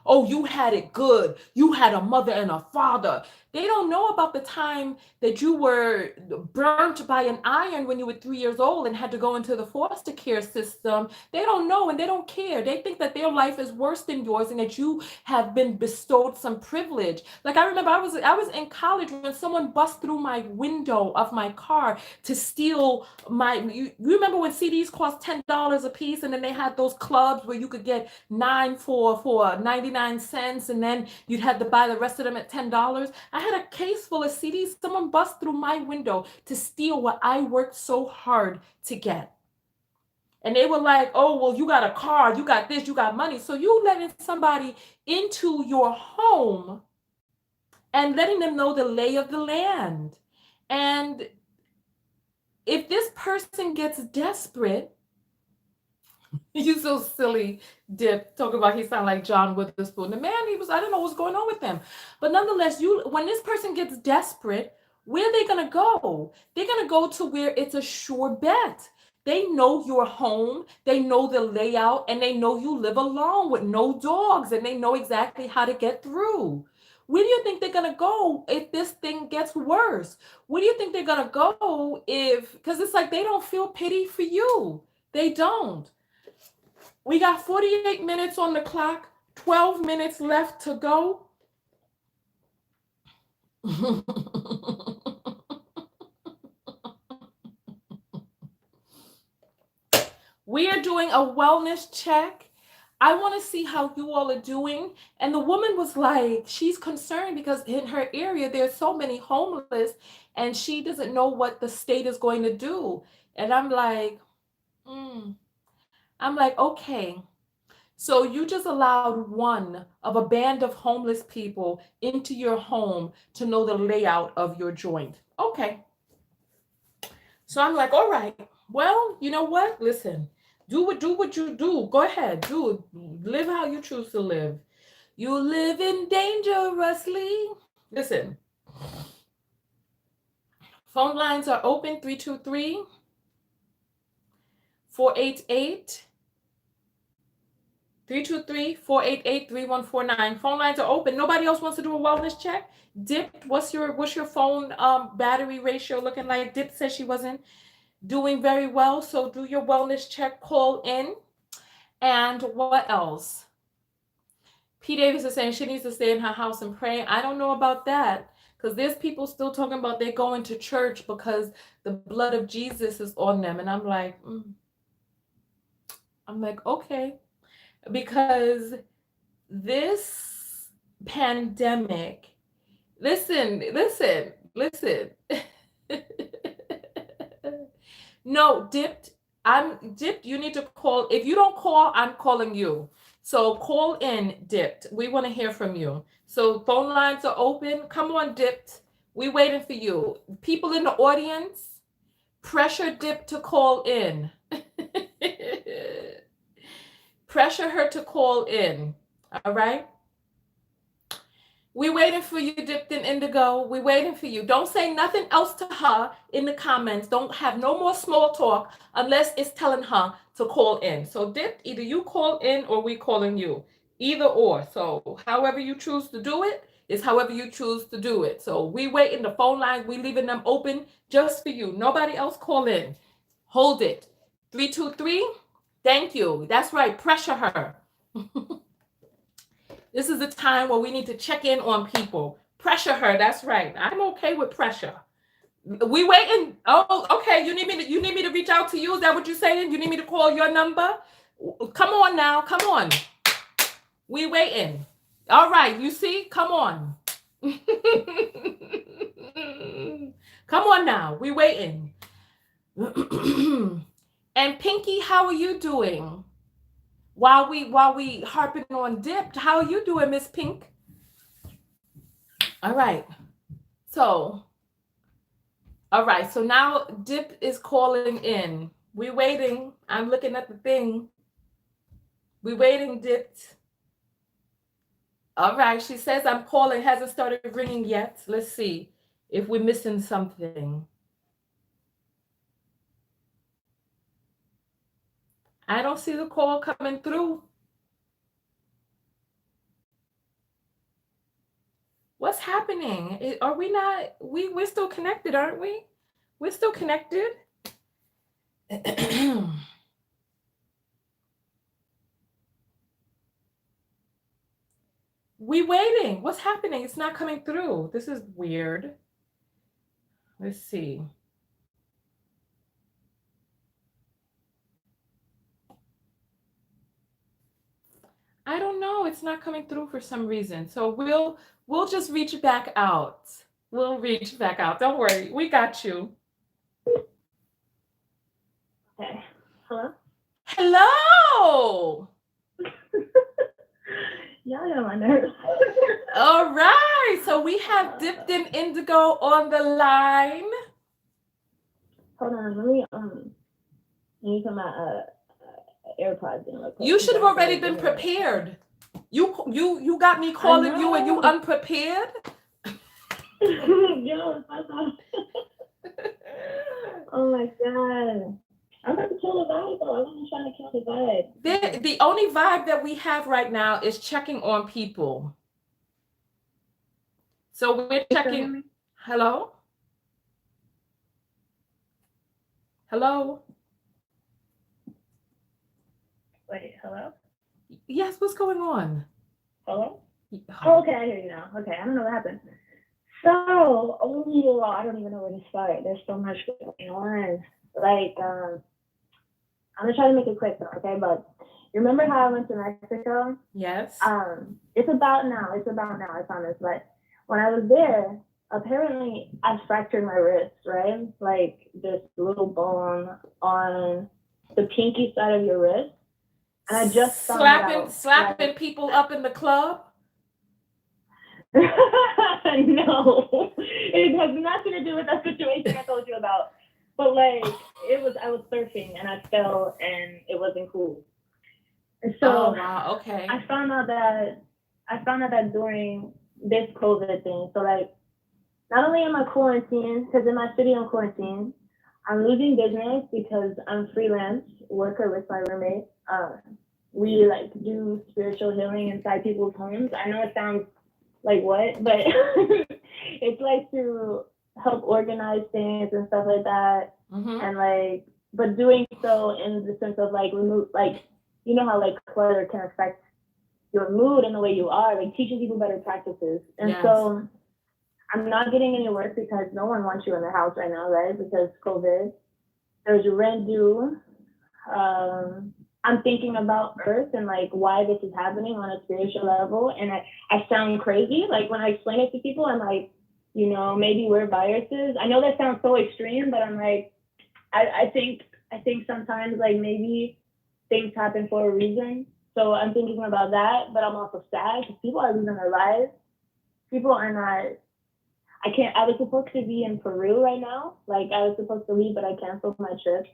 [SPEAKER 1] Oh, you had it good. You had a mother and a father. They don't know about the time that you were burnt by an iron when you were 3 years old and had to go into the foster care system. They don't know and they don't care. They think that their life is worse than yours and that you have been bestowed some privilege. Like I remember I was in college when someone bust through my window of my car to steal you remember when CDs cost $10 a piece, and then they had those clubs where you could get 9 for 99 cents, and then you'd have to buy the rest of them at $10. I had a case full of CDs. Someone bust through my window to steal what I worked so hard to get. And they were like, oh, well, you got a car, you got this, you got money. So you letting somebody into your home and letting them know the lay of the land. And if this person gets desperate, you so silly, Dip. Talk about he sound like John Witherspoon. The man, I don't know what's going on with him. But nonetheless, when this person gets desperate, where are they going to go? They're going to go to where it's a sure bet. They know your home, they know the layout, and they know you live alone with no dogs, and they know exactly how to get through. Where do you think they're going to go if this thing gets worse? Where do you think they're going to go because it's like they don't feel pity for you. They don't. We got 48 minutes on the clock, 12 minutes left to go. We are doing a wellness check. I want to see how you all are doing. And the woman was like, she's concerned because in her area, there's so many homeless and she doesn't know what the state is going to do. And I'm like, okay. So you just allowed one of a band of homeless people into your home to know the layout of your joint. Okay. So I'm like, all right, well, you know what? Listen, do what you do. Go ahead, do it. Live how you choose to live. You live in dangerously. Listen, phone lines are open, 323-488. 323-488-3149. Phone lines are open. Nobody else wants to do a wellness check? Dip, what's your phone battery ratio looking like? Dip says she wasn't doing very well, so do your wellness check, call in. And what else? P. Davis is saying she needs to stay in her house and pray. I don't know about that, Because there's people still talking about they're going to church because the blood of Jesus is on them. And I'm like, okay. Because this pandemic, listen. No, dipped. I'm dipped. You need to call. If you don't call, I'm calling you. So call in, dipped. We want to hear from you. So phone lines are open. Come on, dipped. We waiting for you. People in the audience, pressure dipped to call in. Pressure her to call in. All right. We waiting for you, Dipped in Indigo. We waiting for you. Don't say nothing else to her in the comments. Don't have no more small talk unless it's telling her to call in. So Dipped, either you call in or we calling you. Either or. So however you choose to do it is however you choose to do it. So we waiting the phone lines. We leaving them open just for you. Nobody else call in. Hold it. 323. Thank you. That's right. Pressure her. This is the time where we need to check in on people. Pressure her. That's right. I'm okay with pressure. We waiting. Oh, okay. You need me to reach out to you? Is that what you're saying? You need me to call your number? Come on now. Come on. We waiting. All right. You see? Come on. Come on now. We waiting. And Pinky, how are you doing? While we harping on Dipped, how are you doing, Miss Pink? All right. So now Dip is calling in. We waiting. I'm looking at the thing. We waiting, Dipped. All right. She says I'm calling. Hasn't started ringing yet. Let's see if we're missing something. I don't see the call coming through. What's happening? Are we not? We're still connected, aren't we? We're still connected. We waiting. What's happening? It's not coming through. This is weird. Let's see. I don't know. It's not coming through for some reason. So we'll just reach back out. We'll reach back out. Don't worry. We got you.
[SPEAKER 4] Okay. Hello?
[SPEAKER 1] Hello.
[SPEAKER 4] Y'all get on my nerves.
[SPEAKER 1] All right. So we have Dipped in Indigo on the line.
[SPEAKER 4] Hold on, let me put my AirPods in real quick.
[SPEAKER 1] You should have already been prepared. You got me calling you and you unprepared.
[SPEAKER 4] Yo, oh my god. I'm about to kill the vibe though. I wasn't trying to kill the vibe.
[SPEAKER 1] The only vibe that we have right now is checking on people. So we're checking. Hello? Hello?
[SPEAKER 4] Wait, hello?
[SPEAKER 1] Yes, what's going on?
[SPEAKER 4] Hello? Oh, okay, I hear you now. Okay, I don't know what happened. So, I don't even know where to start. There's so much going on. Like, I'm gonna try to make it quick though, okay? But you remember how I went to Mexico?
[SPEAKER 1] Yes.
[SPEAKER 4] It's about now, I promise. But when I was there, apparently I fractured my wrist, right? Like this little bone on the pinky side of your wrist. And I just found
[SPEAKER 1] slapping like, people up in the club?
[SPEAKER 4] No, it has nothing to do with that situation I told you about. But like, I was surfing and I fell and it wasn't cool. And so,
[SPEAKER 1] oh wow, okay.
[SPEAKER 4] I found out that during this COVID thing, so like, not only am I quarantined, because in my city I'm quarantined, I'm losing business because I'm freelance worker with my roommate. We like do spiritual healing inside people's homes. I know it sounds like what, but it's like to help organize things and stuff like that.
[SPEAKER 1] Mm-hmm.
[SPEAKER 4] And like, but doing so in the sense of like remove, like, you know how like clutter can affect your mood and the way you are, like teaching people better practices. And
[SPEAKER 1] yes.
[SPEAKER 4] so I'm not getting any work because no one wants you in their house right now, right? Because COVID. There's rent due. I'm thinking about Earth and like why this is happening on a spiritual level. And I sound crazy. Like when I explain it to people, I'm like, you know, maybe we're viruses. I know that sounds so extreme, but I'm like, I think sometimes like maybe things happen for a reason. So I'm thinking about that, but I'm also sad because people are losing their lives. People are not. I was supposed to be in Peru right now. Like I was supposed to leave, but I canceled my trip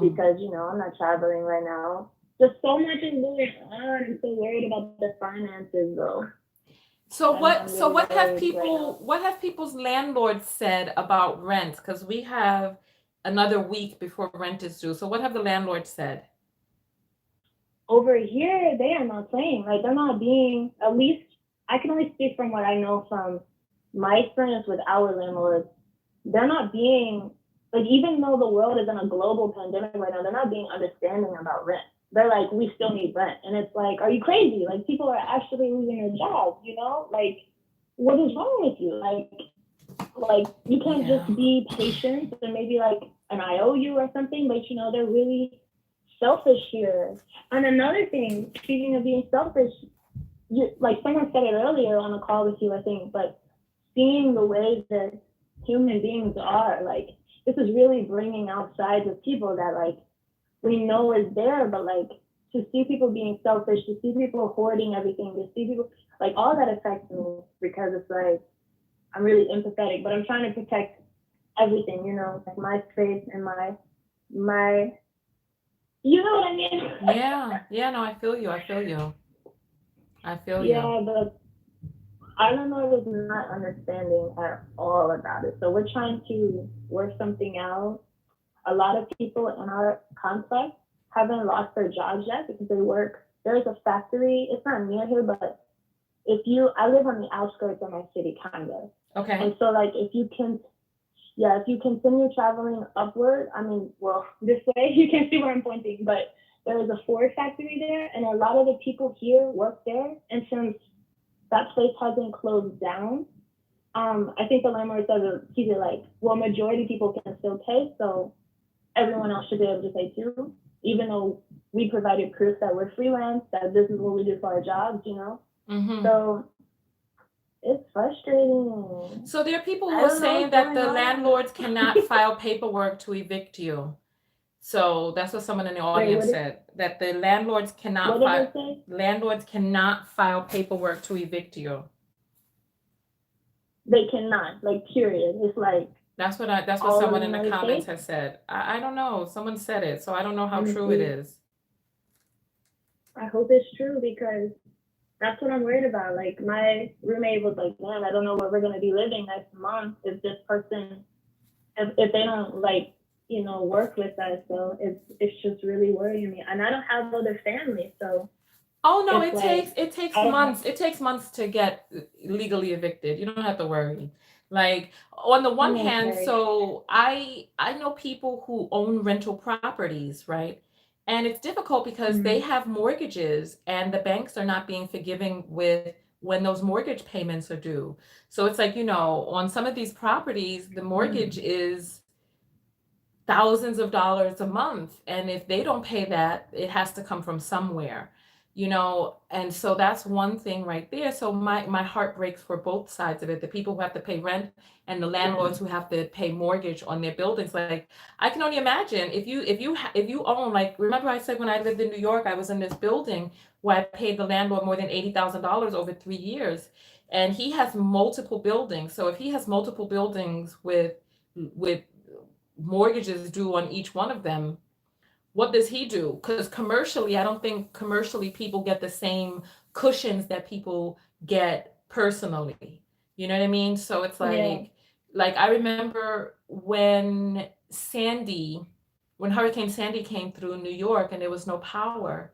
[SPEAKER 4] because, you know, I'm not traveling right now. Just so much is going on. I'm so worried about the finances though.
[SPEAKER 1] So what have
[SPEAKER 4] worried
[SPEAKER 1] people
[SPEAKER 4] right
[SPEAKER 1] what have people's landlords said about rent? Because we have another week before rent is due. So what have the landlords said?
[SPEAKER 4] Over here, they are not playing. Like they're not being, at least I can only speak from what I know from my experience with our landlords. They're not being, like, even though the world is in a global pandemic right now, they're not being understanding about rent. They're like, we still need rent. And it's like, are you crazy? Like people are actually losing their jobs, you know? Like, what is wrong with you? Like you can't
[SPEAKER 1] Yeah.
[SPEAKER 4] just be patient and maybe like an IOU or something, but you know, they're really selfish here. And another thing, speaking of being selfish, like someone said it earlier on a call with you, I think, but seeing the way that human beings are, like this is really bringing out sides of people that like we know is there, but like to see people being selfish, to see people hoarding everything, to see people like all that affects me because it's like I'm really empathetic, but I'm trying to protect everything, you know, like my space and my you know what I mean?
[SPEAKER 1] Yeah, no, I feel you.
[SPEAKER 4] Yeah, but our landlord is not understanding at all about it. So we're trying to work something out. A lot of people in our complex haven't lost their jobs yet because they work. There's a factory. It's not near here, but I live on the outskirts of my city, kind of.
[SPEAKER 1] Okay.
[SPEAKER 4] And so, like, if you continue traveling upward, I mean, well, this way, you can see where I'm pointing, but there is a Ford factory there, and a lot of the people here work there. And since that place hasn't closed down, I think the landlord says he's like, well, majority of people can still pay, so everyone else should be able to pay too, even though we provided proof that we're freelance, that this is what we do for our jobs, you know?
[SPEAKER 1] Mm-hmm.
[SPEAKER 4] So it's frustrating.
[SPEAKER 1] So there are people who are saying that the landlords cannot file paperwork to evict you. So that's what someone in the audience said, that the landlords cannot file paperwork to evict you.
[SPEAKER 4] They cannot, like, period. It's like
[SPEAKER 1] that's what someone in the comments has said. I don't know. Someone said it, so I don't know how true it is.
[SPEAKER 4] I hope it's true because that's what I'm worried about. Like my roommate was like, man, I don't know where we're gonna be living next month if this person, if they don't like, you know, work with us. So it's just really worrying me. And I don't have other family, so.
[SPEAKER 1] Oh no, it takes months. It takes months to get legally evicted. You don't have to worry. Like on the one hand, so I know people who own rental properties, right? And it's difficult because they have mortgages and the banks are not being forgiving with when those mortgage payments are due. So it's like, you know, on some of these properties, the mortgage is thousands of dollars a month. And if they don't pay that, it has to come from somewhere, you know? And so that's one thing right there. So my heart breaks for both sides of it, the people who have to pay rent and the landlords who have to pay mortgage on their buildings. Like I can only imagine if you own, like, remember I said when I lived in New York, I was in this building where I paid the landlord more than $80,000 over 3 years. And he has multiple buildings. So if he has multiple buildings with mortgages due on each one of them, what does he do? Because commercially, I don't think commercially people get the same cushions that people get personally. You know what I mean? So it's like I remember when Hurricane Sandy came through New York and there was no power.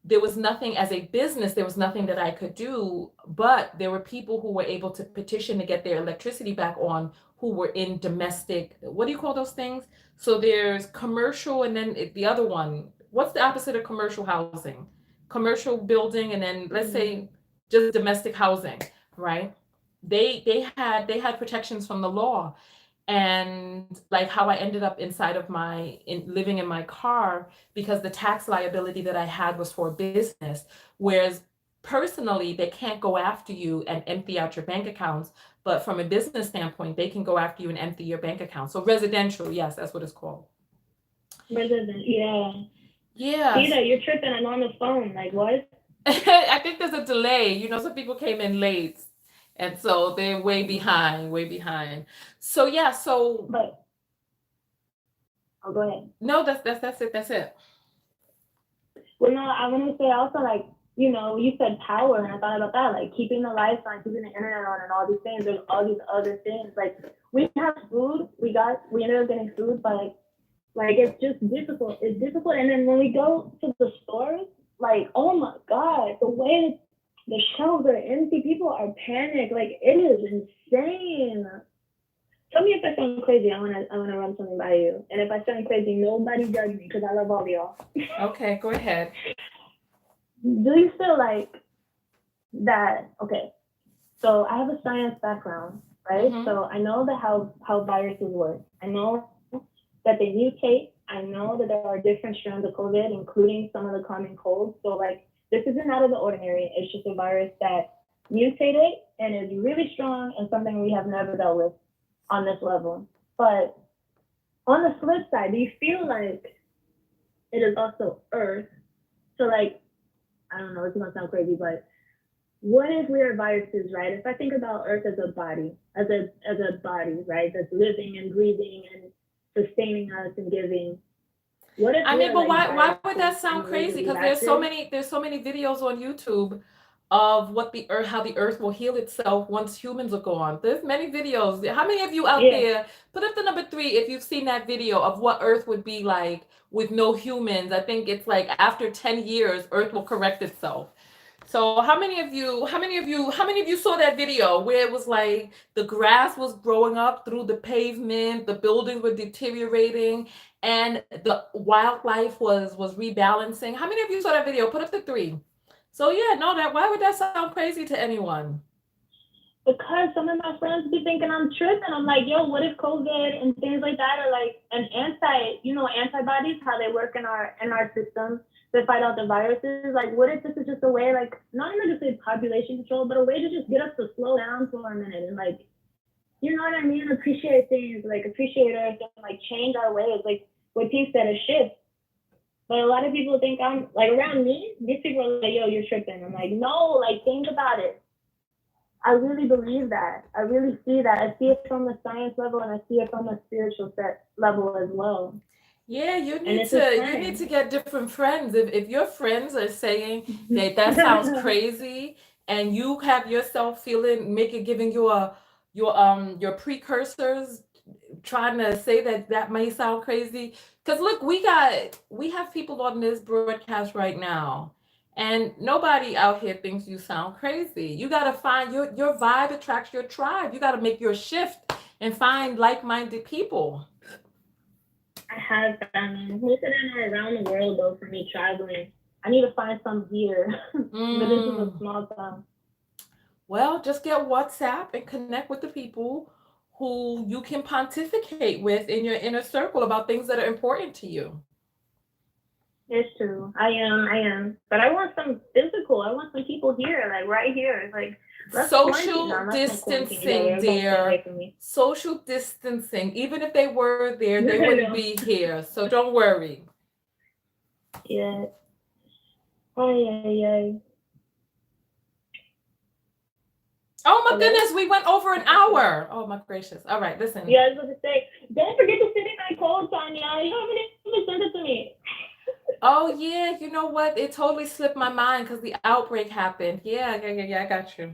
[SPEAKER 1] There was nothing as a business, there was nothing that I could do, but there were people who were able to petition to get their electricity back on who were in domestic, what do you call those things? So there's commercial and then the other one, what's the opposite of commercial housing? Commercial building and then let's say just domestic housing, right? they had protections from the law. And like how I ended up inside of living in my car because the tax liability that I had was for business. Whereas personally, they can't go after you and empty out your bank accounts. But from a business standpoint, they can go after you and empty your bank account. So residential, yes, that's what it's called.
[SPEAKER 5] Resident, yeah.
[SPEAKER 1] Yeah.
[SPEAKER 5] Either you're tripping. I'm on the phone. Like what?
[SPEAKER 1] I think there's a delay. Some people came in late. And so they're way behind, way behind. So yeah, so
[SPEAKER 5] But go ahead.
[SPEAKER 1] no, that's it. That's it.
[SPEAKER 5] Well, no, I want to say also, like, you said power, and I thought about that, like keeping the lights on, keeping the internet on, and all these things. There's all these other things. Like, we have food. We ended up getting food, but like it's just difficult. It's difficult. And then when we go to the stores, like, oh my God, the way the shelves are empty, people are panicked. Like, it is insane. Tell me if I sound crazy. I wanna run something by you. And if I sound crazy, nobody judge me because I love all of y'all.
[SPEAKER 1] Okay, go ahead.
[SPEAKER 5] Do you feel like that? Okay, so I have a science background, right?
[SPEAKER 1] Mhm.
[SPEAKER 5] So I know how viruses work. I know that they mutate. I know that there are different strands of COVID, including some of the common colds. So like this isn't out of the ordinary. It's just a virus that mutated and is really strong and something we have never dealt with on this level. But on the flip side, do you feel like it is also Earth? So like, I don't know, it's gonna sound crazy, but what if we are viruses, right? If I think about Earth as a body, right, that's living and breathing and sustaining us and giving. What if
[SPEAKER 1] I mean, but
[SPEAKER 5] like
[SPEAKER 1] why would that
[SPEAKER 5] viruses
[SPEAKER 1] sound
[SPEAKER 5] and
[SPEAKER 1] crazy?
[SPEAKER 5] we're
[SPEAKER 1] Because there's so many videos on YouTube of how the earth will heal itself once humans are gone. There's many videos. How many of you out there put up the number 3 if you've seen that video of what Earth would be like with no humans? I think it's like after 10 years, Earth will correct itself. So how many of you saw that video where it was like the grass was growing up through the pavement, the buildings were deteriorating, and the wildlife was rebalancing? How many of you saw that video? Put up the 3. So yeah, no, why would that sound crazy to anyone?
[SPEAKER 5] Because some of my friends be thinking I'm tripping. I'm like, yo, what if COVID and things like that are like an antibodies, how they work in our system to fight out the viruses? Like, what if this is just a way, like, not even to say population control, but a way to just get us to slow down for a minute and like, you know what I mean? Appreciate things, like appreciate Earth and like change our ways, like what Pete said, a shift. But a lot of people think I'm like around me, these people are like, yo, you're tripping. I'm like, no, like think about it. I really believe that. I really see that. I see it from the science level and I see it from the spiritual level as well.
[SPEAKER 1] Yeah, you need to get different friends. If your friends are saying that sounds crazy, and you have yourself giving you your precursors trying to say that may sound crazy. Because look, we have people on this broadcast right now, and nobody out here thinks you sound crazy. You got to find your vibe attracts your tribe. You got to make your shift and find like-minded people.
[SPEAKER 5] I have most of them are around the world though. For me traveling, I need to find some here. But this is a small town.
[SPEAKER 1] Well, just get WhatsApp and connect with the people who you can pontificate with in your inner circle about things that are important to you.
[SPEAKER 5] It's true. I am. But I want some physical. I want some people here, like right here. Like
[SPEAKER 1] social distancing, dear. Social distancing. Even if they were there, they wouldn't be here. So don't worry.
[SPEAKER 5] Yeah. Ay.
[SPEAKER 1] Oh my goodness, we went over an hour. Oh my gracious. All right, listen.
[SPEAKER 5] Yeah, I was going to say, don't forget to send me my code, Tonya. You haven't even sent it to me.
[SPEAKER 1] Oh yeah, you know what? It totally slipped my mind because the outbreak happened. Yeah. I got you.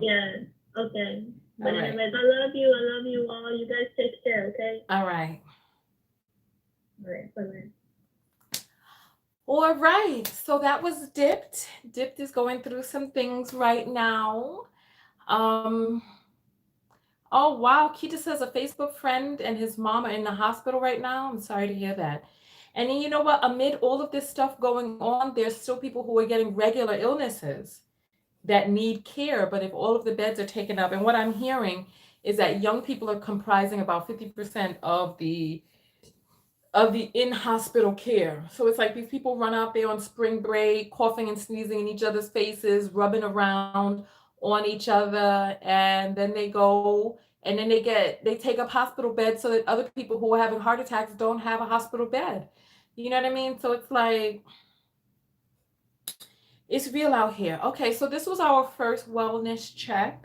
[SPEAKER 5] Yeah. Okay. But
[SPEAKER 1] right.
[SPEAKER 5] anyways, I love you all. You guys take care, okay?
[SPEAKER 1] All right.
[SPEAKER 5] All right. Bye-bye.
[SPEAKER 1] All right. So that was Dipped. Dipped is going through some things right now. Oh wow, Keita says a Facebook friend and his mom are in the hospital right now. I'm sorry to hear that. And then you know what? Amid all of this stuff going on, there's still people who are getting regular illnesses. that need care, but if all of the beds are taken up, and what I'm hearing is that young people are comprising about 50% of the in-hospital care. So it's like these people run out there on spring break, coughing and sneezing in each other's faces, rubbing around on each other, and then they go and then they take up hospital beds so that other people who are having heart attacks don't have a hospital bed. You know what I mean? So it's like it's real out here. Okay, so this was our first wellness check.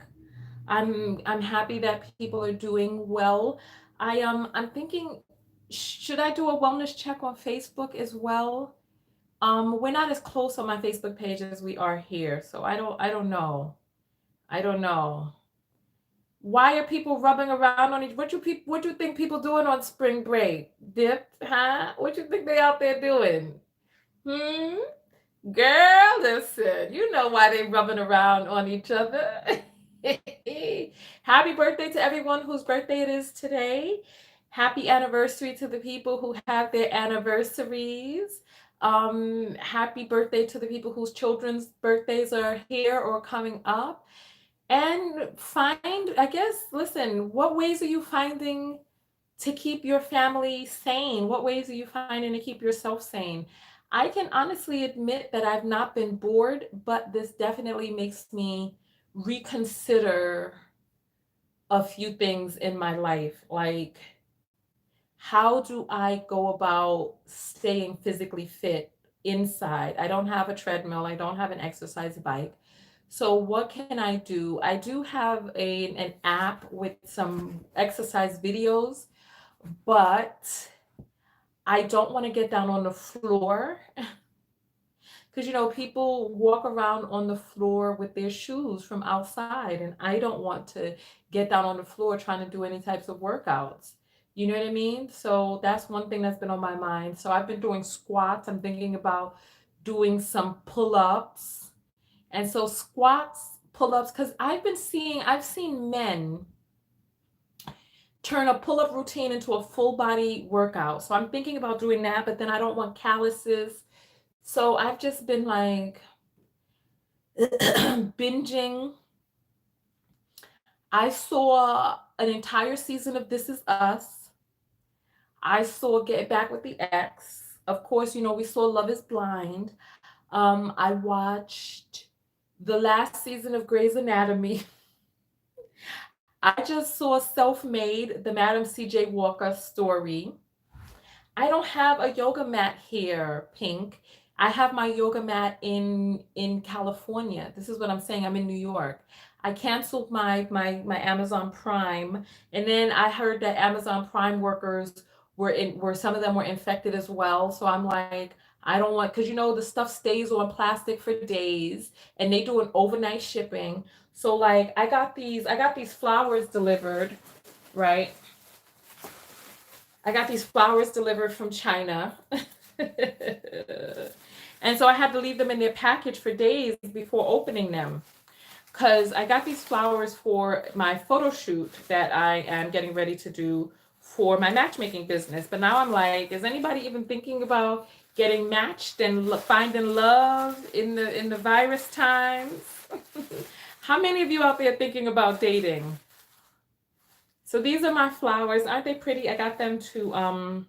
[SPEAKER 1] I'm happy that people are doing well. I'm thinking, should I do a wellness check on Facebook as well? We're not as close on my Facebook page as we are here, so I don't know. I don't know. Why are people rubbing around on each? What you think people doing on spring break? Dip, huh? What you think they out there doing? Hmm. Girl, listen, you know why they rubbing around on each other. Happy birthday to everyone whose birthday it is today. Happy anniversary to the people who have their anniversaries. Happy birthday to the people whose children's birthdays are here or coming up. And I guess, listen, what ways are you finding to keep your family sane? What ways are you finding to keep yourself sane? I can honestly admit that I've not been bored, but this definitely makes me reconsider a few things in my life. Like, how do I go about staying physically fit inside? I don't have a treadmill, I don't have an exercise bike. So what can I do? I do have an app with some exercise videos, but I don't want to get down on the floor because, people walk around on the floor with their shoes from outside, and I don't want to get down on the floor trying to do any types of workouts. You know what I mean? So that's one thing that's been on my mind. So I've been doing squats. I'm thinking about doing some pull-ups. And so squats, pull-ups, because I've seen men turn a pull-up routine into a full body workout. So I'm thinking about doing that, but then I don't want calluses. So I've just been like binging. I saw an entire season of This Is Us. I saw Get Back with the Ex. Of course, we saw Love is Blind. I watched the last season of Grey's Anatomy. I just saw Self-Made, the Madam C.J. Walker story. I don't have a yoga mat here, Pink. I have my yoga mat in California. This is what I'm saying. I'm in New York. I canceled my Amazon Prime, and then I heard that Amazon Prime workers were some of them were infected as well. So I'm like, I don't want, because the stuff stays on plastic for days, and they do an overnight shipping. So like I got these flowers delivered, right? I got these flowers delivered from China. And so I had to leave them in their package for days before opening them. Because I got these flowers for my photo shoot that I am getting ready to do for my matchmaking business. But now I'm like, is anybody even thinking about getting matched and finding love in the virus times? How many of you out there thinking about dating? So these are my flowers. Aren't they pretty? I got them to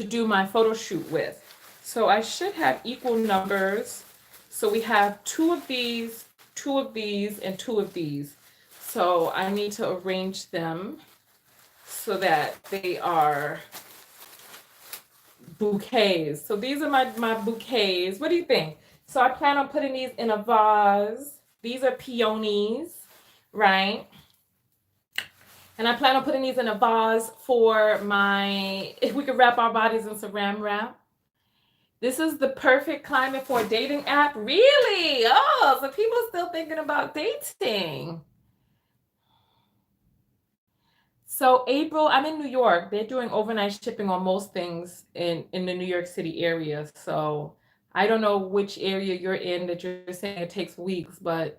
[SPEAKER 1] do my photo shoot with. So I should have equal numbers. So we have 2 of these, 2 of these, and 2 of these. So I need to arrange them so that they are bouquets. So these are my bouquets. What do you think? So I plan on putting these in a vase. These are peonies, right? And I plan on putting these in a vase for if we could wrap our bodies in saran wrap. This is the perfect climate for a dating app. Really? Oh, so people are still thinking about dating. So April, I'm in New York. They're doing overnight shipping on most things in the New York City area. So I don't know which area you're in that you're saying it takes weeks, but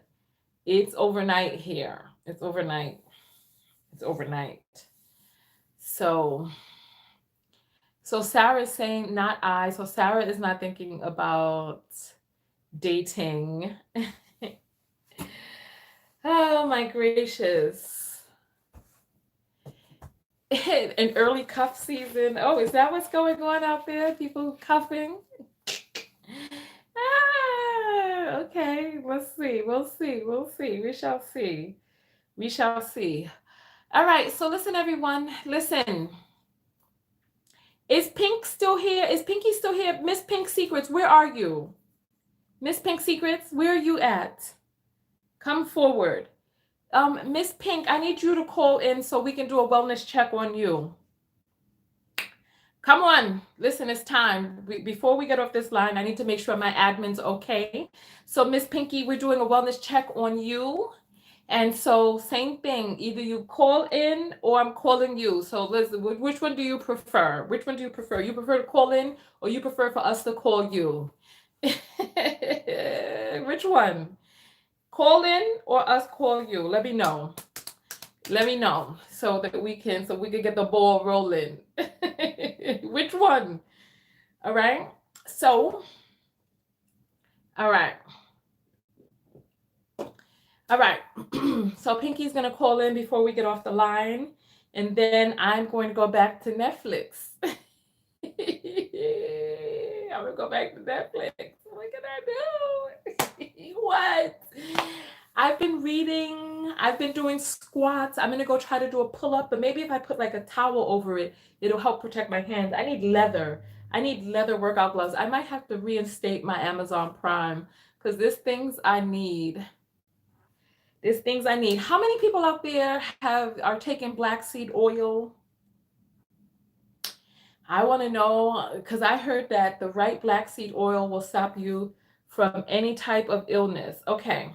[SPEAKER 1] it's overnight here. It's overnight. It's overnight. So Sarah is saying not I. So Sarah is not thinking about dating. Oh my gracious. An early cuff season. Oh, is that what's going on out there? People cuffing? Okay. Let's see. We'll see. We'll see. We shall see. We shall see. All right. So listen, everyone. Listen. Is Pink still here? Is Pinky still here? Miss Pink Secrets, where are you? Miss Pink Secrets, where are you at? Come forward. Miss Pink, I need you to call in so we can do a wellness check on you. Come on. Listen, it's time. Before we get off this line, I need to make sure my admin's okay. So, Miss Pinky, we're doing a wellness check on you. And so, same thing. Either you call in or I'm calling you. So, listen, which one do you prefer? Which one do you prefer? You prefer to call in or you prefer for us to call you? Which one? Call in or us call you? Let me know. Let me know so we can get the ball rolling. Which one? All right. So, all right. All right. So Pinky's gonna call in before we get off the line, and then I'm going to go back to Netflix. I'm gonna go back to Netflix. What can I do? What? I've been reading. I've been doing squats. I'm gonna go try to do a pull-up, but maybe if I put like a towel over it, it'll help protect my hands. I need leather. I need leather workout gloves. I might have to reinstate my Amazon Prime because there's things I need. There's things I need. How many people out there are taking black seed oil? I want to know because I heard that the right black seed oil will stop you from any type of illness. Okay.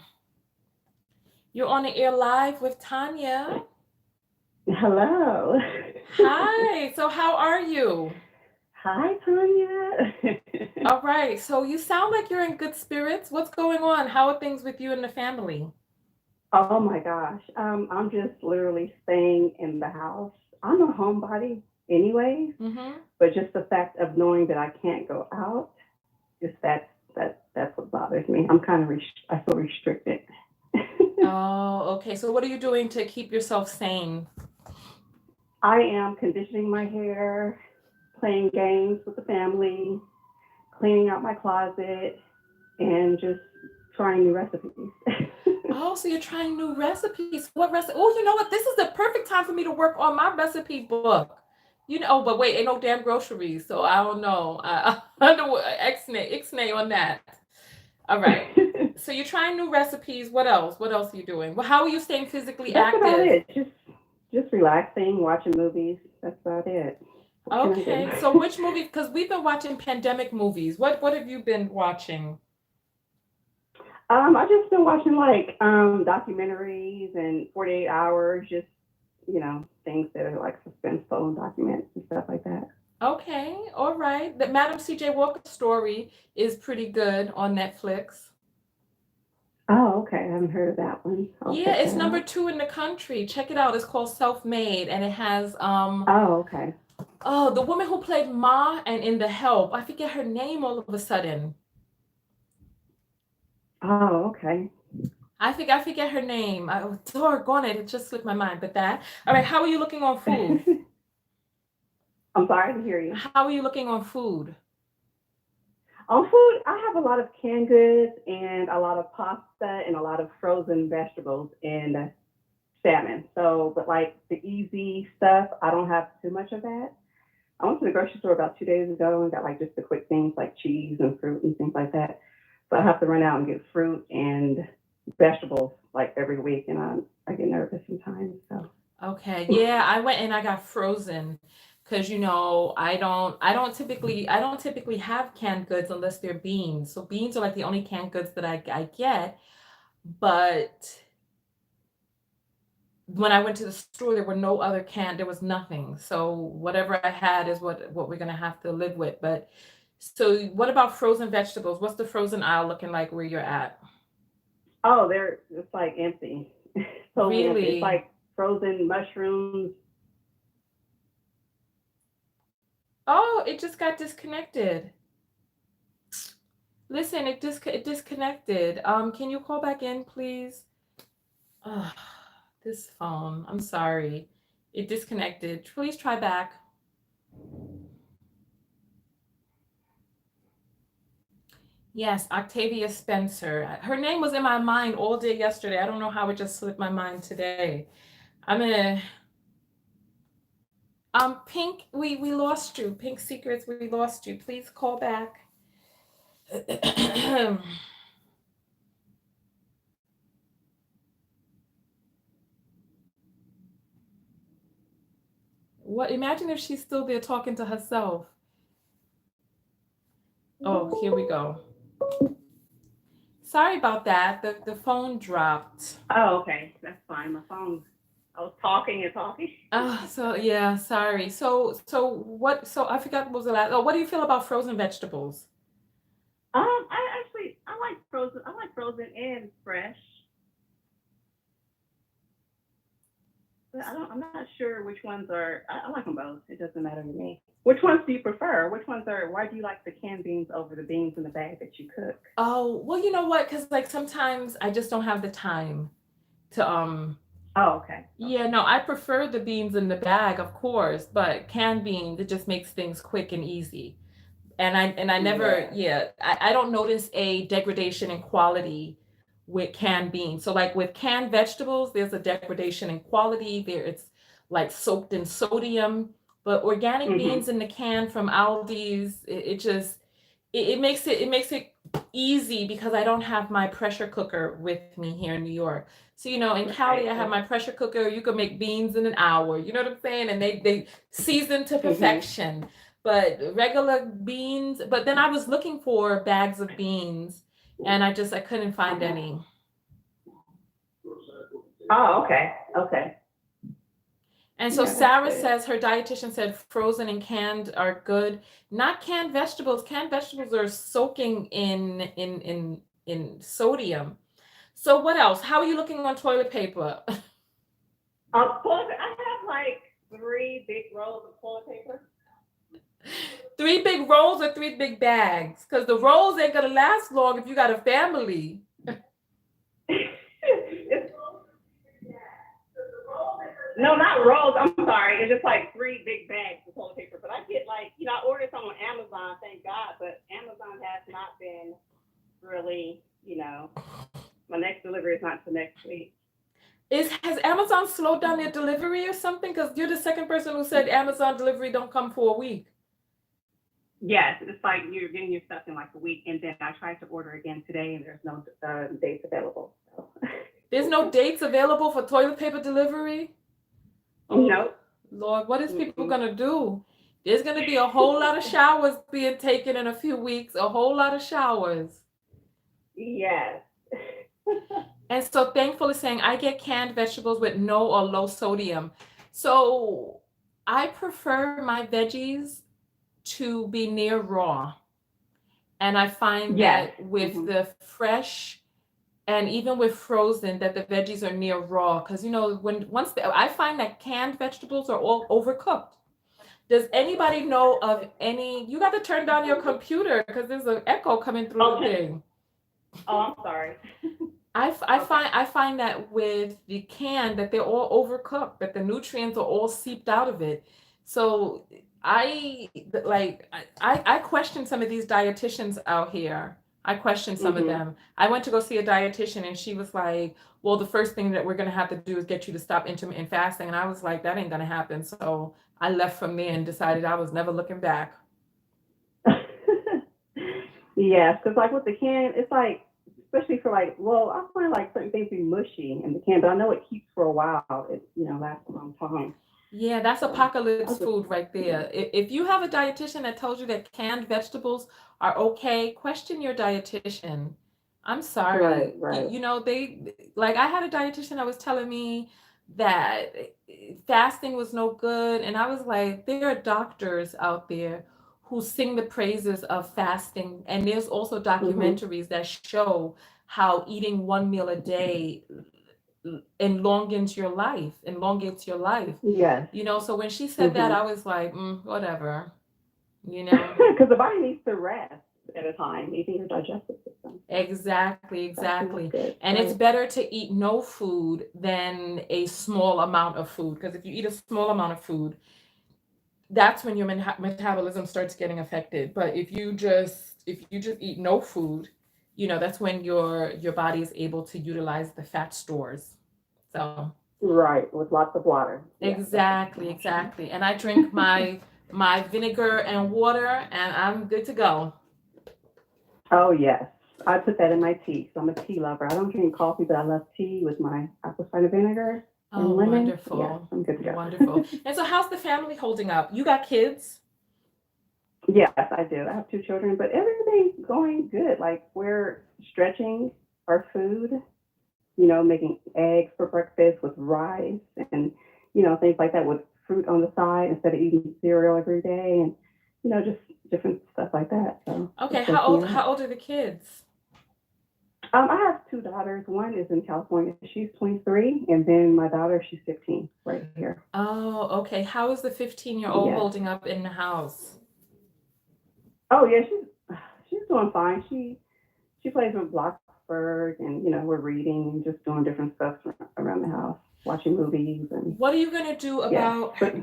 [SPEAKER 1] You're on the air live with Tonya.
[SPEAKER 4] Hello.
[SPEAKER 1] Hi. So how are you?
[SPEAKER 4] Hi, Tonya.
[SPEAKER 1] All right. So you sound like you're in good spirits. What's going on? How are things with you and the family?
[SPEAKER 4] Oh my gosh. I'm just literally staying in the house. I'm a homebody anyway, but just the fact of knowing that I can't go out, just that's what bothers me. I'm kind of I feel restricted.
[SPEAKER 1] Oh, okay. So what are you doing to keep yourself sane?
[SPEAKER 4] I am conditioning my hair, playing games with the family, cleaning out my closet, and just trying new recipes.
[SPEAKER 1] Oh, so you're trying new recipes. What recipe? Oh, you know what? This is the perfect time for me to work on my recipe book. You know, but wait, ain't no damn groceries, so I don't know. I know ixnay on that. All right. So you're trying new recipes. What else? What else are you doing? Well, how are you staying physically
[SPEAKER 4] That's
[SPEAKER 1] active?
[SPEAKER 4] about it. Just relaxing, watching movies. That's about it.
[SPEAKER 1] Okay. So which movie? Because we've been watching pandemic movies. What have you been watching?
[SPEAKER 4] I just been watching like documentaries and 48 Hours, just things that are like suspenseful documents and stuff like that.
[SPEAKER 1] Okay, all right. The Madam C.J. Walker story is pretty good on Netflix.
[SPEAKER 4] Oh, okay. I haven't heard of that one.
[SPEAKER 1] Yeah, it's number 2 in the country. Check it out. It's called Self-Made, and it has
[SPEAKER 4] Oh, okay.
[SPEAKER 1] Oh, the woman who played Ma and in The Help. I forget her name all of a sudden.
[SPEAKER 4] Oh, okay.
[SPEAKER 1] I forget her name. Doggone it just slipped my mind. But that. All right, how are you looking on food?
[SPEAKER 4] I'm sorry to hear you.
[SPEAKER 1] How are you looking on food?
[SPEAKER 4] On food, I have a lot of canned goods and a lot of pasta and a lot of frozen vegetables and salmon. So, but like the easy stuff, I don't have too much of that. I went to the grocery store about 2 days ago and got like just the quick things like cheese and fruit and things like that. So I have to run out and get fruit and vegetables like every week, and I get nervous sometimes. So
[SPEAKER 1] Okay, yeah, I went and I got frozen because I don't typically have canned goods unless they're beans. So beans are like the only canned goods that I get. But when I went to the store, there was nothing. So whatever I had is what we're gonna have to live with. But so what about frozen vegetables? What's the frozen aisle looking like where you're at?
[SPEAKER 4] oh, it's like empty. Totally empty.
[SPEAKER 1] Really?
[SPEAKER 4] It's like frozen mushrooms.
[SPEAKER 1] Oh, it just got disconnected. Listen, it disconnected. Can you call back in, please? Oh, this phone. I'm sorry. It disconnected. Please try back. Yes, Octavia Spencer. Her name was in my mind all day yesterday. I don't know how it just slipped my mind today. I'm gonna Pink, we lost you. Pink Secrets, we lost you. Please call back. What, imagine if she's still there talking to herself. Oh, here we go. Sorry about that. The phone dropped.
[SPEAKER 3] Oh, okay. That's fine. My phone. I was talking and talking.
[SPEAKER 1] So yeah, sorry. So I forgot what was the last. Oh, what do you feel about frozen vegetables?
[SPEAKER 3] I like frozen. I like frozen and fresh. But I'm not sure which ones are. I like them both. It doesn't matter to me. Which ones do you prefer? Why do you like the canned beans over the beans in the bag that you cook?
[SPEAKER 1] Oh, well, you know what? Because like sometimes I just don't have the time to
[SPEAKER 3] Oh, okay.
[SPEAKER 1] Yeah, no, I prefer the beans in the bag, of course, but canned beans, it just makes things quick and easy. And I never, I don't notice a degradation in quality with canned beans. So like with canned vegetables, there's a degradation in quality. There it's like soaked in sodium. But organic beans in the can from Aldi's, it just it makes it easy because I don't have my pressure cooker with me here in New York. So in Cali, I have my pressure cooker. You can make beans in an hour. You know what I'm saying? And they season to perfection. But regular beans. But then I was looking for bags of beans, and I couldn't find any.
[SPEAKER 3] Oh, okay. Okay.
[SPEAKER 1] And so
[SPEAKER 3] Yeah, that's
[SPEAKER 1] Sarah
[SPEAKER 3] good.
[SPEAKER 1] says her dietitian said frozen and canned are good. Not canned vegetables. Canned vegetables are soaking in sodium. So what else? How are you looking on toilet paper?
[SPEAKER 3] I have like 3 big rolls of toilet paper.
[SPEAKER 1] 3 big rolls or 3 big bags? Because the rolls ain't gonna last long if you got a family.
[SPEAKER 3] No, not rolls. I'm sorry. It's just like 3 big bags of toilet paper. But I get I ordered some on Amazon, thank God. But Amazon has not been really, my next delivery is not till next week.
[SPEAKER 1] Has Amazon slowed down their delivery or something? Because you're the second person who said Amazon delivery don't come for a week.
[SPEAKER 3] Yes, it's like you're getting your stuff in like a week, and then I tried to order again today, and there's no dates available. So.
[SPEAKER 1] There's no dates available for toilet paper delivery?
[SPEAKER 3] Oh, nope.
[SPEAKER 1] Lord, what is people gonna do? There's gonna be a whole lot of showers being taken in a few weeks. A whole lot of showers.
[SPEAKER 3] Yes.
[SPEAKER 1] And so Thankful is saying, I get canned vegetables with no or low sodium. So I prefer my veggies to be near raw. And I find that with the fresh and even with frozen, that the veggies are near raw. Because I find that canned vegetables are all overcooked. Does anybody know of any? You got to turn down your computer because there's an echo coming through the thing.
[SPEAKER 3] Oh, I'm sorry.
[SPEAKER 1] I find that with the can that they're all overcooked, that the nutrients are all seeped out of it. So I question some of these dietitians out here. I question some of them. I went to go see a dietitian and she was like, well, the first thing that we're going to have to do is get you to stop intermittent fasting. And I was like, that ain't going to happen. So I left from there and decided I was never looking back.
[SPEAKER 3] Yes, because like with the can, it's like, especially for I find like certain things be mushy in the can, but I know it keeps for a while. It lasts a long time.
[SPEAKER 1] Yeah, that's apocalypse food right there. If you have a dietitian that tells you that canned vegetables are okay, question your dietitian. I'm sorry.
[SPEAKER 3] Right.
[SPEAKER 1] I had a dietitian that was telling me that fasting was no good. And I was like, there are doctors out there who sing the praises of fasting. And there's also documentaries that show how eating one meal a day elongates your life.
[SPEAKER 3] Yes.
[SPEAKER 1] So when she said that, I was like, whatever. Because
[SPEAKER 3] the body needs to rest. at a time, even your digestive system.
[SPEAKER 1] Exactly,
[SPEAKER 3] So I think
[SPEAKER 1] exactly.
[SPEAKER 3] that's good.
[SPEAKER 1] And it's
[SPEAKER 3] Right.
[SPEAKER 1] better to eat no food than a small amount of food. Because if you eat a small amount of food, that's when your metabolism starts getting affected. But if you just eat no food, that's when your body is able to utilize the fat stores. So
[SPEAKER 3] Right, with lots of water. Yes, that's
[SPEAKER 1] exactly,
[SPEAKER 3] information.
[SPEAKER 1] exactly. And I drink my vinegar and water, and I'm good to go.
[SPEAKER 3] Oh, yes. I put that in my tea. So I'm a tea lover. I don't drink coffee, but I love tea with my apple cider vinegar
[SPEAKER 1] Oh,
[SPEAKER 3] and lemon. Yes,
[SPEAKER 1] wonderful.
[SPEAKER 3] I'm good to go.
[SPEAKER 1] Wonderful. And so how's the family holding up? You got kids?
[SPEAKER 3] Yes, I do. I have 2 children, but everything's going good. Like we're stretching our food, making eggs for breakfast with rice and, things like that with fruit on the side instead of eating cereal every day and, just different stuff like that. So
[SPEAKER 1] Okay,
[SPEAKER 3] it's
[SPEAKER 1] how
[SPEAKER 3] working
[SPEAKER 1] old
[SPEAKER 3] out.
[SPEAKER 1] how old are the kids?
[SPEAKER 3] I have 2 daughters. One is in California. She's 23, and then my daughter, she's 15, right here.
[SPEAKER 1] Oh, okay. How is the 15-year-old
[SPEAKER 3] Yes.
[SPEAKER 1] holding up in the house?
[SPEAKER 3] Oh yeah, she's doing fine. She plays with Bloxburg, and we're reading and just doing different stuff around the house, watching movies, and
[SPEAKER 1] What are you going to do
[SPEAKER 3] yeah.
[SPEAKER 1] about
[SPEAKER 3] But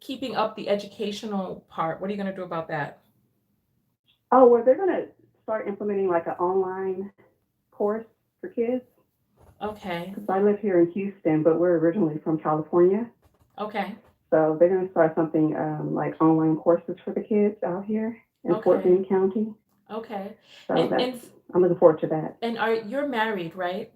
[SPEAKER 1] keeping up the educational part? What are you going to do about that?
[SPEAKER 3] oh, well, they're gonna start implementing like an online course for kids.
[SPEAKER 1] Okay.
[SPEAKER 3] Because I live here in Houston, but we're originally from California.
[SPEAKER 1] Okay.
[SPEAKER 3] So they're going to start something like online courses for the kids out here in Fort
[SPEAKER 1] Okay.
[SPEAKER 3] Bend County.
[SPEAKER 1] Okay.
[SPEAKER 3] So
[SPEAKER 1] And
[SPEAKER 3] I'm looking forward to that.
[SPEAKER 1] you're married, right?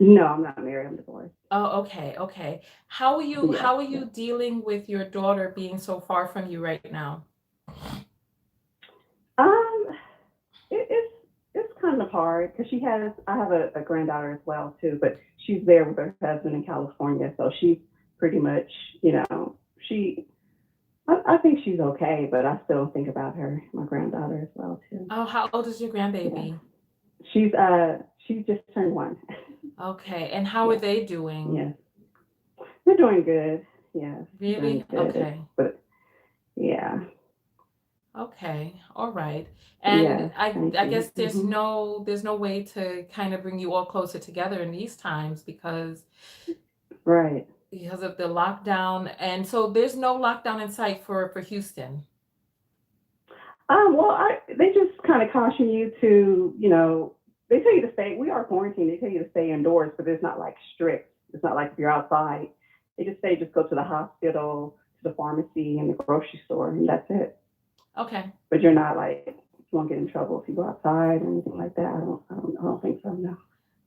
[SPEAKER 3] No, I'm not married. I'm divorced.
[SPEAKER 1] Oh, okay. Okay. How are you
[SPEAKER 3] Yes.
[SPEAKER 1] how are you dealing with your daughter being so far from you right now?
[SPEAKER 3] Um, it's kind of hard because I have a granddaughter as well too, but she's there with her husband in California, so she's pretty much, she. I think she's okay, but I still think about her, my granddaughter as well too.
[SPEAKER 1] Oh, how old is your
[SPEAKER 3] Yeah.
[SPEAKER 1] grandbaby?
[SPEAKER 3] She just turned 1.
[SPEAKER 1] Okay. And how are
[SPEAKER 3] Yeah.
[SPEAKER 1] they doing?
[SPEAKER 3] Yes. They're doing good. Yes.
[SPEAKER 1] Really?
[SPEAKER 3] Doing good.
[SPEAKER 1] Okay.
[SPEAKER 3] But yeah.
[SPEAKER 1] Okay. All right. And
[SPEAKER 3] Yes.
[SPEAKER 1] I
[SPEAKER 3] Thank
[SPEAKER 1] I
[SPEAKER 3] you.
[SPEAKER 1] guess there's no way to kind of bring you all closer together in these times
[SPEAKER 3] Right.
[SPEAKER 1] because of the lockdown. And so there's no lockdown in sight for Houston.
[SPEAKER 3] Well, they just kind of caution you to, they tell you to stay. We are quarantined. They tell you to stay indoors, but it's not like strict. It's not like if you're outside. They just say just go to the hospital, to the pharmacy, and the grocery store, and that's it.
[SPEAKER 1] Okay.
[SPEAKER 3] But you're not like you won't get in trouble if you go outside or anything like that. I don't think so. No.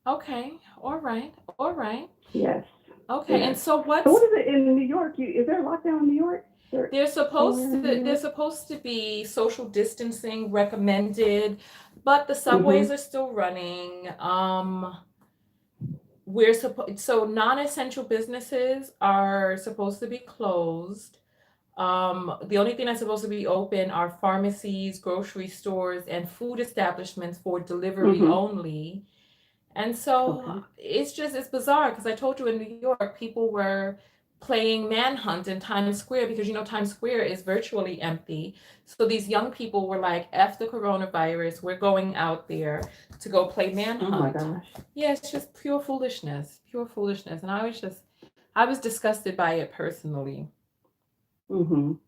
[SPEAKER 1] Okay. All right. All right.
[SPEAKER 3] Yes.
[SPEAKER 1] Okay.
[SPEAKER 3] Yes.
[SPEAKER 1] And so
[SPEAKER 3] So what is it in New York? Is there a lockdown in New York?
[SPEAKER 1] there's supposed to be social distancing recommended, but the subways are still running. So non-essential businesses are supposed to be closed. The only thing that's supposed to be open are pharmacies, grocery stores, and food establishments for delivery only. And so it's bizarre because I told you in New York, people were playing manhunt in Times Square because Times Square is virtually empty. So these young people were like, F the coronavirus, we're going out there to go play
[SPEAKER 3] Oh my
[SPEAKER 1] manhunt.
[SPEAKER 3] gosh.
[SPEAKER 1] Yeah, it's just pure foolishness, pure foolishness. And I was disgusted by it personally. So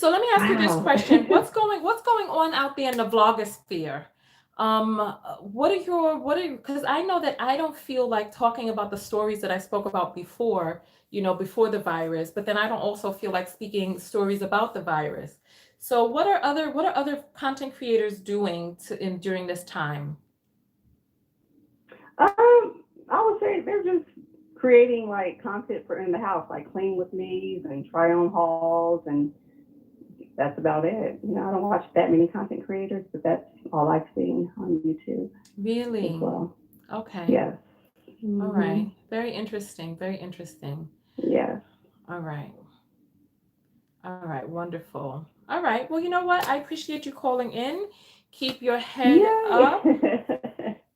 [SPEAKER 1] let me ask you this
[SPEAKER 3] Wow.
[SPEAKER 1] question. What's going on out there in the vlogosphere? Because I know that I don't feel like talking about the stories that I spoke about before, before the virus, but then I don't also feel like speaking stories about the virus. So what are other content creators doing during this time?
[SPEAKER 3] I would say they're just creating like content for in the house, like clean with me's and try on hauls, and that's about it. I don't watch that many content creators, but that's all I've seen on YouTube
[SPEAKER 1] Really?
[SPEAKER 3] as well.
[SPEAKER 1] Okay.
[SPEAKER 3] Yes.
[SPEAKER 1] All right. Very interesting. Very interesting.
[SPEAKER 3] Yes.
[SPEAKER 1] All right. All right. Wonderful. All right. Well, you know what? I appreciate you calling in. Keep your head up.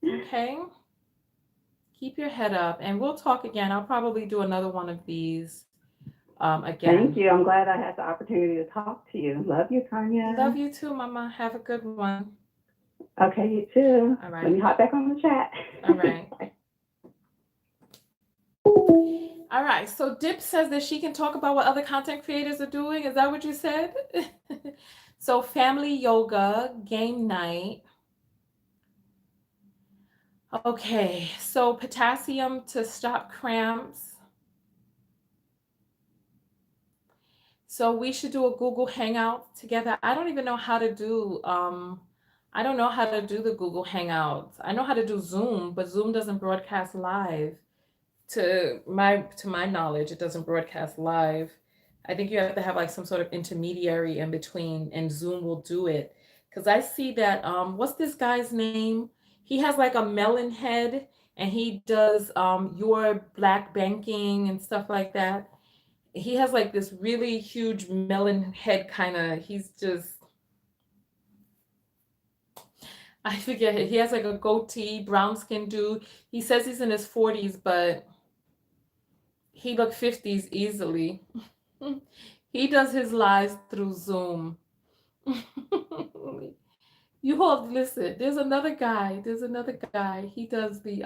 [SPEAKER 1] Okay. Keep your head up, and we'll talk again. I'll probably do another one of these again.
[SPEAKER 2] Thank you. I'm glad I had the opportunity to talk to you. Love you, Tonya.
[SPEAKER 1] Love you too, Mama. Have a good one.
[SPEAKER 2] Okay, you too.
[SPEAKER 1] All
[SPEAKER 2] Let me
[SPEAKER 1] right.
[SPEAKER 2] hop back on the chat.
[SPEAKER 1] All right. All right. So Dip says that she can talk about what other content creators are doing. Is that what you said? So family yoga, game night. Okay. So potassium to stop cramps. So we should do a Google Hangout together. I don't even know how to do I don't know how to do the Google Hangouts. I know how to do Zoom, but Zoom doesn't broadcast live. To my knowledge, it doesn't broadcast live. I think you have to have like some sort of intermediary in between, and Zoom will do it. Because I see that what's this guy's name? He has like a melon head, and he does your black banking and stuff like that. He has like this really huge melon head kind of. He's just, I forget. He has like a goatee, brown skin dude. He says he's in his 40s, but he looked 50s easily. He does his lives through Zoom. You all listen. There's another guy. He does the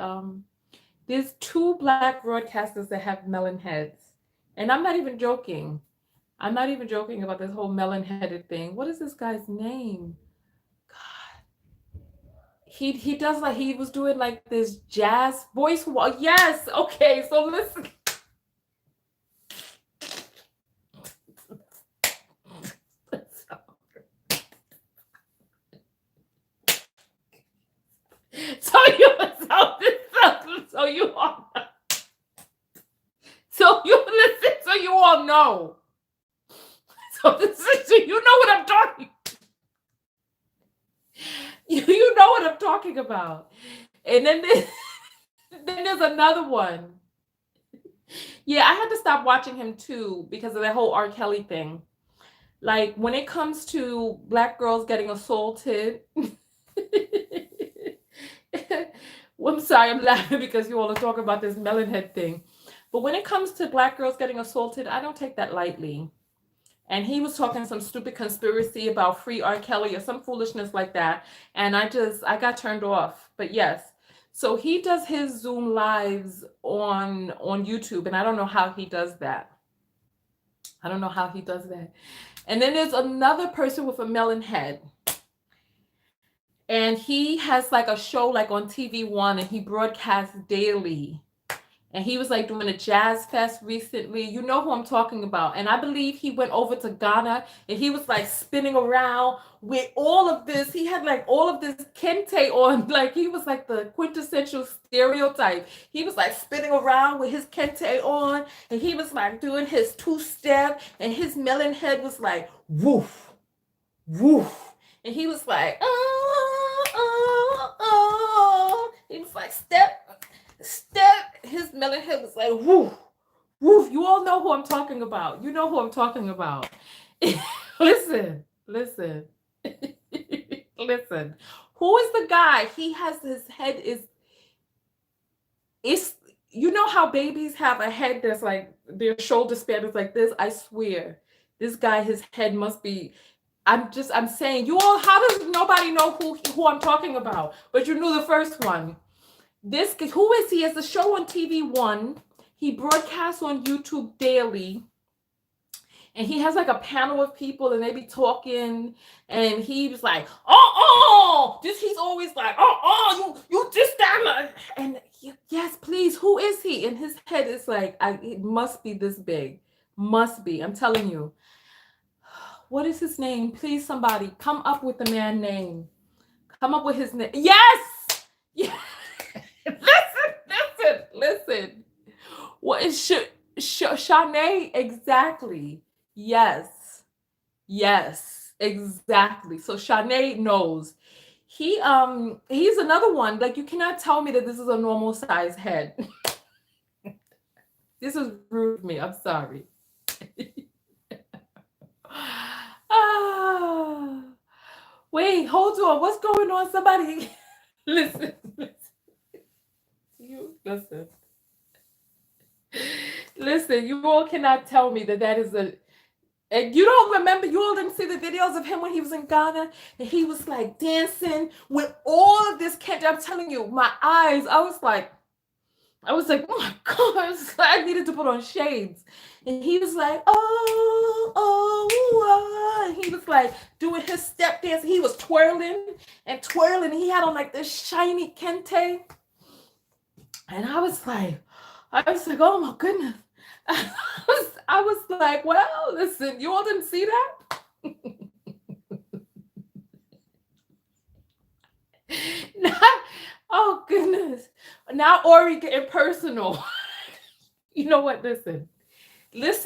[SPEAKER 1] there's two black broadcasters that have melon heads. And I'm not even joking. I'm not even joking about this whole melon headed thing. What is this guy's name? God. He does like he was doing like this jazz voice. Yes. Okay. So listen. So you all listen, so you all know. So you know what I'm talking. You know what I'm talking about. And then there's another one. Yeah, I had to stop watching him too because of that whole R. Kelly thing. Like when it comes to black girls getting assaulted. Well, I'm sorry, I'm laughing because you all are talking about this melon head thing. But when it comes to black girls getting assaulted, I don't take that lightly. And he was talking some stupid conspiracy about free R. Kelly or some foolishness like that. And I got turned off. But yes. So he does his Zoom lives on YouTube. And I don't know how he does that. And then there's another person with a melon head. And he has like a show like on TV1 and he broadcasts daily. And he was like doing a jazz fest recently. You know who I'm talking about. And I believe he went over to Ghana and he was like spinning around with all of this. He had like all of this kente on. Like he was like the quintessential stereotype. He was like spinning around with his kente on. And he was like doing his two-step. And his melon head was like, woof, woof. And he was like, He was like, step. His melon head was like, woof, woof. You all know who I'm talking about. You know who I'm talking about. Listen. Listen. Who is the guy? He has his head it's, you know how babies have a head that's like, their shoulder span is like this? I swear. This guy, his head must be, I'm saying, you all, how does nobody know who I'm talking about? But you knew the first one. Who is he? He has a show on TV1. He broadcasts on YouTube daily. And he has like a panel of people and they be talking. And he was like, he's always like, you just that. And yes, please, who is he? And his head is like, it must be this big. Must be. I'm telling you. What is his name? Please, somebody come up with the man name. Come up with his name. Yes. Listen. What is Shanae? Exactly. Yes, exactly. So Shanae knows. He's another one. Like you cannot tell me that this is a normal size head. This is rude of me. I'm sorry. Wait, hold on. What's going on? Somebody listen. You listen. Listen, you all cannot tell me that that is a. And you don't remember, you all didn't see the videos of him when he was in Ghana and he was like dancing with all of this candy. I'm telling you, my eyes, I was like, oh my God, I needed to put on shades. And he was like, and he was like doing his step dance. He was twirling and twirling. He had on like this shiny kente. And I was like, oh my goodness. I was like, well, listen, you all didn't see that? Now, oh goodness. Now Ori getting personal. You know what? Listen. This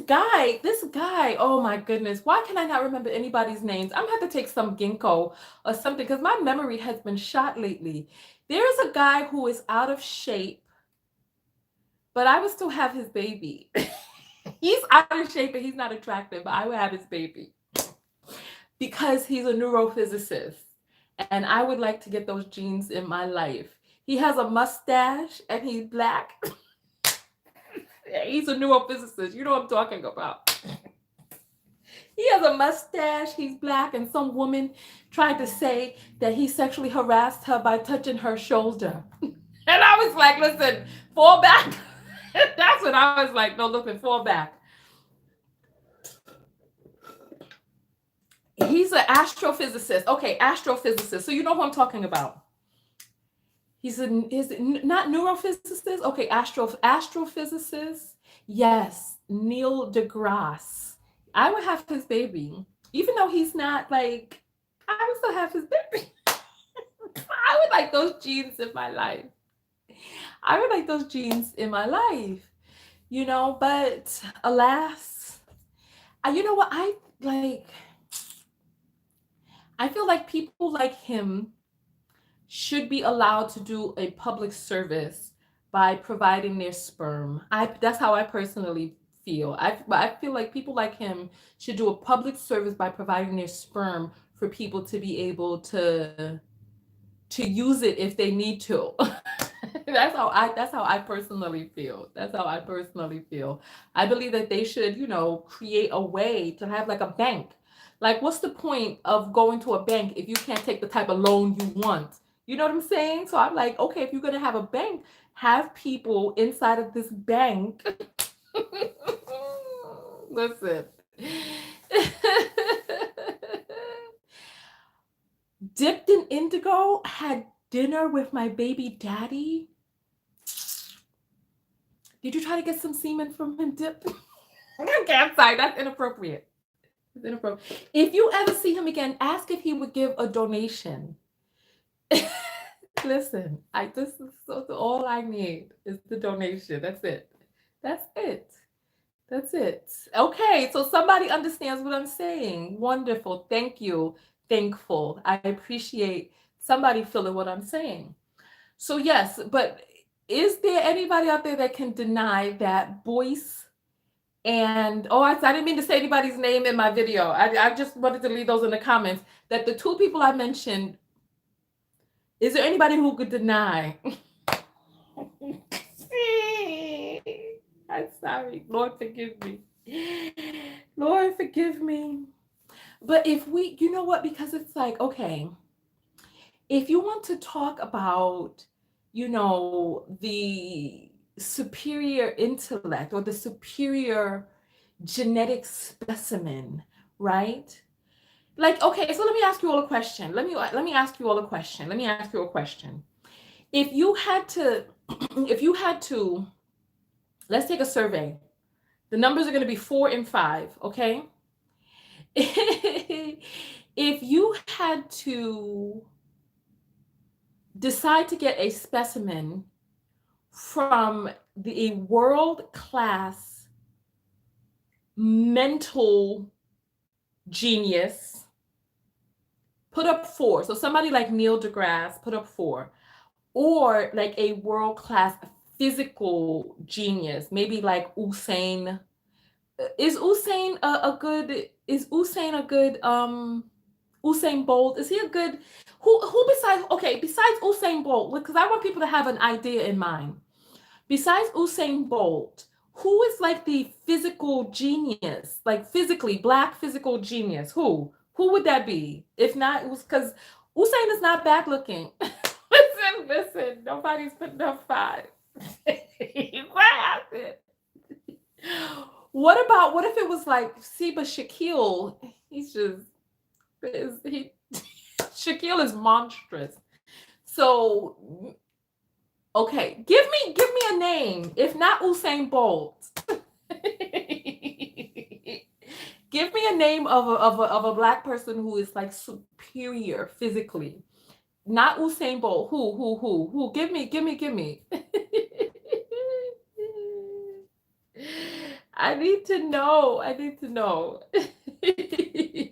[SPEAKER 1] guy, oh my goodness. Why can I not remember anybody's names? I'm gonna have to take some ginkgo or something because my memory has been shot lately. There's a guy who is out of shape, but I would still have his baby. He's out of shape and he's not attractive, but I would have his baby because he's a neurophysicist. And I would like to get those genes in my life. He has a mustache and he's black. He's a neurophysicist. You know what I'm talking about. He has a mustache, he's black, and some woman tried to say that he sexually harassed her by touching her shoulder. And I was like, listen, fall back. That's what I was like, no, listen, fall back. He's an astrophysicist. Okay, astrophysicist. So you know who I'm talking about. Is not neurophysicist? Okay, astrophysicist. Yes, Neil deGrasse. I would have his baby. Even though he's not like, I would still have his baby. I would like those genes in my life. I would like those genes in my life. You know, but alas, you know what? I feel like people like him should be allowed to do a public service by providing their sperm. That's how I personally feel. I feel like people like him should do a public service by providing their sperm for people to be able to use it if they need to. That's how I personally feel. That's how I personally feel. I believe that they should, create a way to have like a bank. Like, what's the point of going to a bank if you can't take the type of loan you want? You know what I'm saying? So I'm like, okay, if you're going to have a bank, have people inside of this bank. Listen. Dipped in indigo, had dinner with my baby daddy. Did you try to get some semen from him, Dip? Okay, I'm sorry. That's inappropriate. It's inappropriate. If you ever see him again, ask if he would give a donation. Listen, this is all I need is the donation. That's it. That's it. Okay, so somebody understands what I'm saying. Wonderful. Thank you. Thankful. I appreciate somebody feeling what I'm saying. So yes, but is there anybody out there that can deny that Boyce and, I didn't mean to say anybody's name in my video. I just wanted to leave those in the comments, that the two people I mentioned, is there anybody who could deny? I'm sorry. Lord, forgive me. Lord, forgive me. But if we, you know what? Because it's like, okay, if you want to talk about, the superior intellect or the superior genetic specimen, right? Like, okay, so let me ask you all a question. Let me ask you all a question. If you had to, let's take a survey. The numbers are going to be 4 and 5, okay? If you had to decide to get a specimen from a world-class mental genius, put up 4. So somebody like Neil deGrasse, put up 4. Or like a world-class physical genius, maybe like Usain. Is Usain a good Usain Bolt? Is he a good who besides Usain Bolt? Because I want people to have an idea in mind. Besides Usain Bolt, who is like the physical genius, like physically black physical genius? Who would that be? If not, because Usain is not bad looking. Listen, nobody's putting up 5. What happened? What if it was like, see, but Shaquille, Shaquille is monstrous. So, okay, give me a name. If not Usain Bolt, give me a name of a black person who is like superior physically. Not Usain Bolt. Who? Give me. I need to know.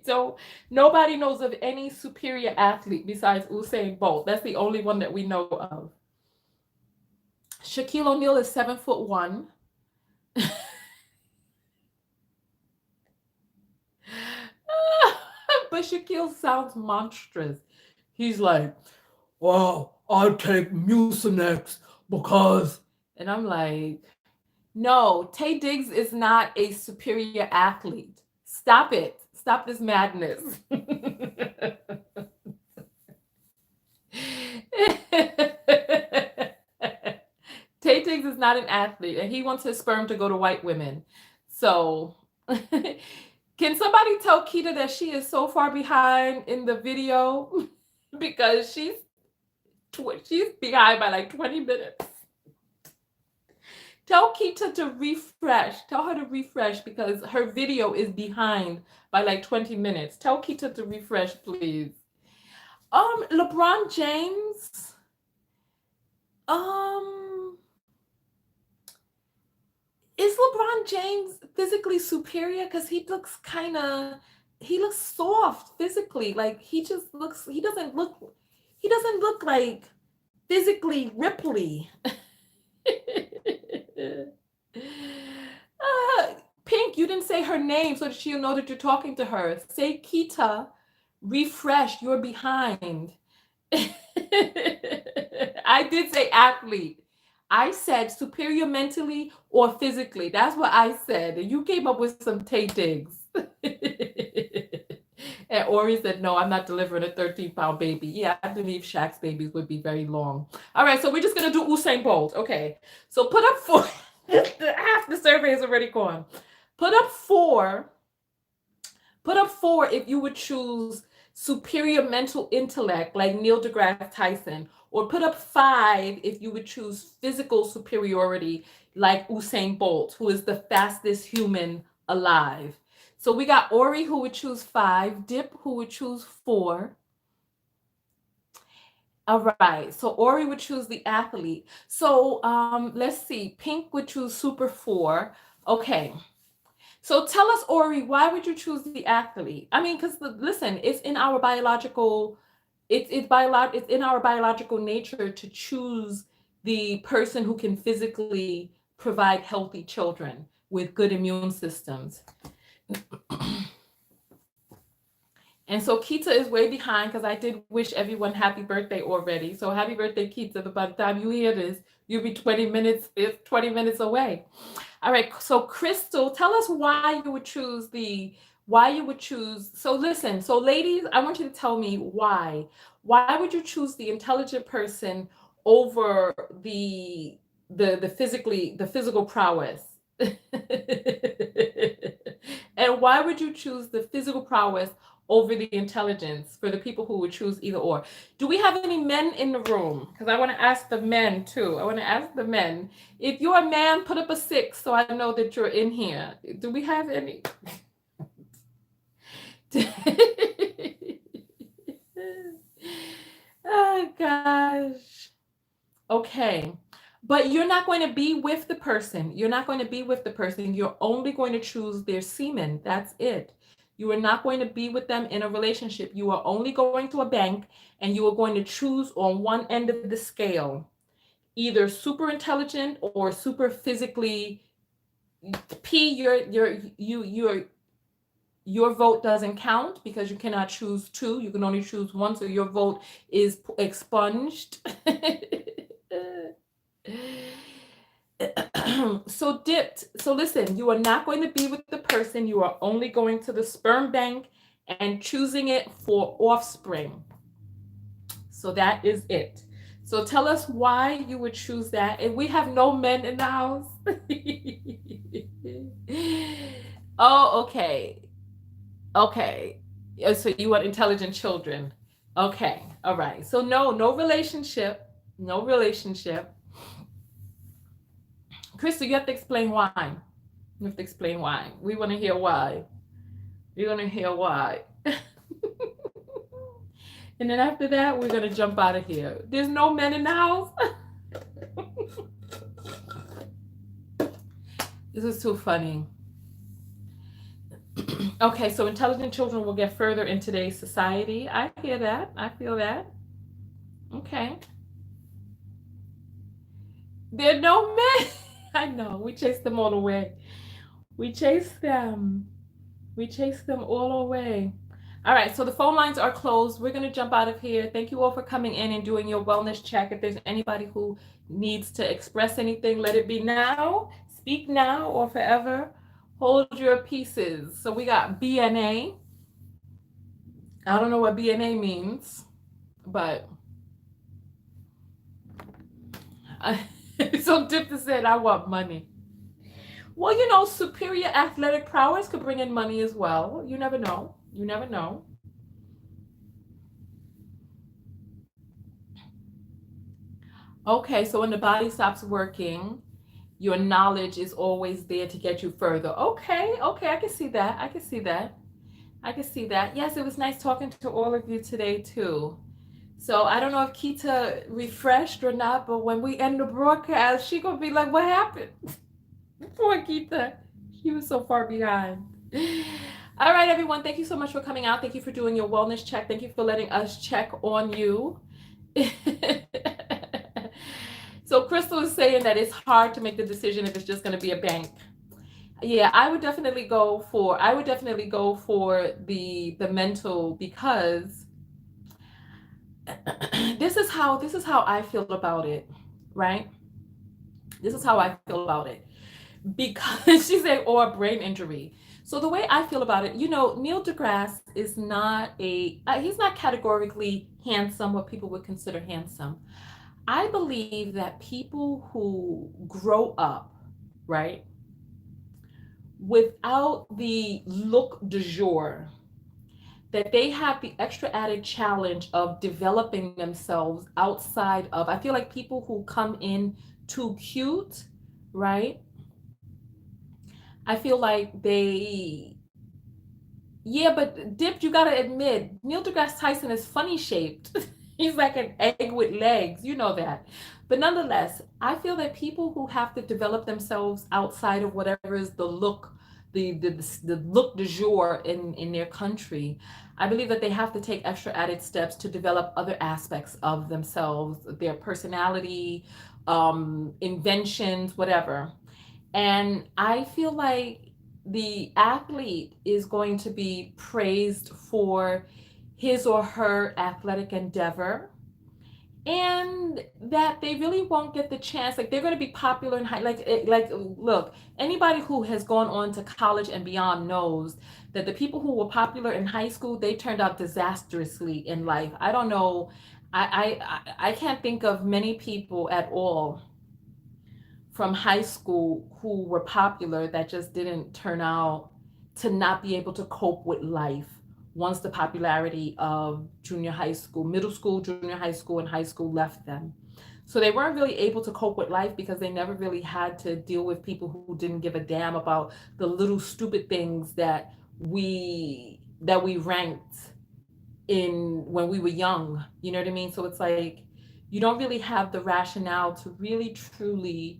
[SPEAKER 1] So nobody knows of any superior athlete besides Usain Bolt. That's the only one that we know of. Shaquille O'Neal is 7'1". But Shaquille sounds monstrous. He's like, well, I take Mucinex because, and I'm like, no, Tay Diggs is not a superior athlete. Stop it. Stop this madness. Tay Diggs is not an athlete, and he wants his sperm to go to white women. So, can somebody tell Keita that she is so far behind in the video because she's behind by like 20 minutes. Tell Keita to refresh. Tell her to refresh because her video is behind by like 20 minutes. Tell Keita to refresh, please. LeBron James. Is LeBron James physically superior? Because he looks soft physically. Like he doesn't look like physically Ripley. Pink, you didn't say her name so that she'll know that you're talking to her. Say Keita, refresh, you're behind. I did say athlete. I said superior mentally or physically. That's what I said. And you came up with some Tay Diggs. And Ori said, no, I'm not delivering a 13-pound baby. Yeah, I believe Shaq's babies would be very long. All right, so we're just going to do Usain Bolt. Okay, so put up 4. Half the survey is already gone. Put up 4 if you would choose superior mental intellect like Neil deGrasse Tyson, or put up 5 if you would choose physical superiority like Usain Bolt, who is the fastest human alive. So we got Ori who would choose 5, Dip who would choose 4. All right, so Ori would choose the athlete. So let's see, Pink would choose super 4. Okay. So tell us, Ori, why would you choose the athlete? I mean, because listen, it's in our biological, it's in our biological nature to choose the person who can physically provide healthy children with good immune systems. And so Keita is way behind because I did wish everyone happy birthday already. So happy birthday, Keita. By the time you hear this, you'll be 20 minutes away. All right, so Crystal, tell us why you would choose so listen, so ladies, I want you to tell me why. Why would you choose the intelligent person over the physical prowess? And why would you choose the physical prowess over the intelligence for the people who would choose either or? Do we have any men in the room? Because I want to ask the men too. If you're a man, put up a 6 so I know that you're in here. Do we have any? Oh gosh. Okay. But you're not going to be with the person. You're only going to choose their semen. That's it. You are not going to be with them in a relationship. You are only going to a bank and you are going to choose on one end of the scale, either super intelligent or super physically. Your vote doesn't count because you cannot choose 2. You can only choose 1, so your vote is expunged. So dipped. So listen, you are not going to be with the person. You are only going to the sperm bank and choosing it for offspring. So that is it. So tell us why you would choose that. And we have no men in the house. Oh, okay. Okay. So you want intelligent children. Okay. All right. So no relationship. No relationship. Crystal, you have to explain why. You have to explain why. We want to hear why. We want to hear why. And then after that, we're going to jump out of here. There's no men in the house. This is too funny. Okay, so intelligent children will get further in today's society. I hear that. I feel that. Okay. There are no men. I know. We chase them all away. We chase them. We chase them all away. All right, so the phone lines are closed. We're going to jump out of here. Thank you all for coming in and doing your wellness check. If there's anybody who needs to express anything, let it be now. Speak now or forever. Hold your pieces. So we got BNA. I don't know what BNA means, but so Dipta said, I want money. Well, you know, superior athletic prowess could bring in money as well. You never know. You never know. Okay, so when the body stops working, your knowledge is always there to get you further. Okay, I can see that. I can see that. I can see that. Yes, it was nice talking to all of you today too. So I don't know if Kita refreshed or not, but when we end the broadcast, she gonna be like, what happened? Poor Kita. She was so far behind. All right, everyone. Thank you so much for coming out. Thank you for doing your wellness check. Thank you for letting us check on you. So Crystal is saying that it's hard to make the decision if it's just going to be a bank. Yeah, I would definitely go for the mental, because this is how I feel about it, right? This is how I feel about it. Because she said, or brain injury. So the way I feel about it, you know, Neil deGrasse is not he's not categorically handsome, what people would consider handsome. I believe that people who grow up, right, without the look du jour, that they have the extra added challenge of developing themselves outside of, I feel like people who come in too cute, right? I feel like but Dip, you gotta admit, Neil deGrasse Tyson is funny shaped. He's like an egg with legs, you know that. But nonetheless, I feel that people who have to develop themselves outside of whatever is the look, the look du jour in their country, I believe that they have to take extra added steps to develop other aspects of themselves, their personality, inventions, whatever. And I feel like the athlete is going to be praised for his or her athletic endeavor, and that they really won't get the chance. Like, they're going to be popular in high, look, anybody who has gone on to college and beyond knows that the people who were popular in high school, they turned out disastrously in life. I don't know. I can't think of many people at all from high school who were popular that just didn't turn out to not be able to cope with life once the popularity of junior high school, middle school, junior high school, and high school left them. So they weren't really able to cope with life because they never really had to deal with people who didn't give a damn about the little stupid things that we ranked in when we were young. You know what I mean? So it's like, you don't really have the rationale to really truly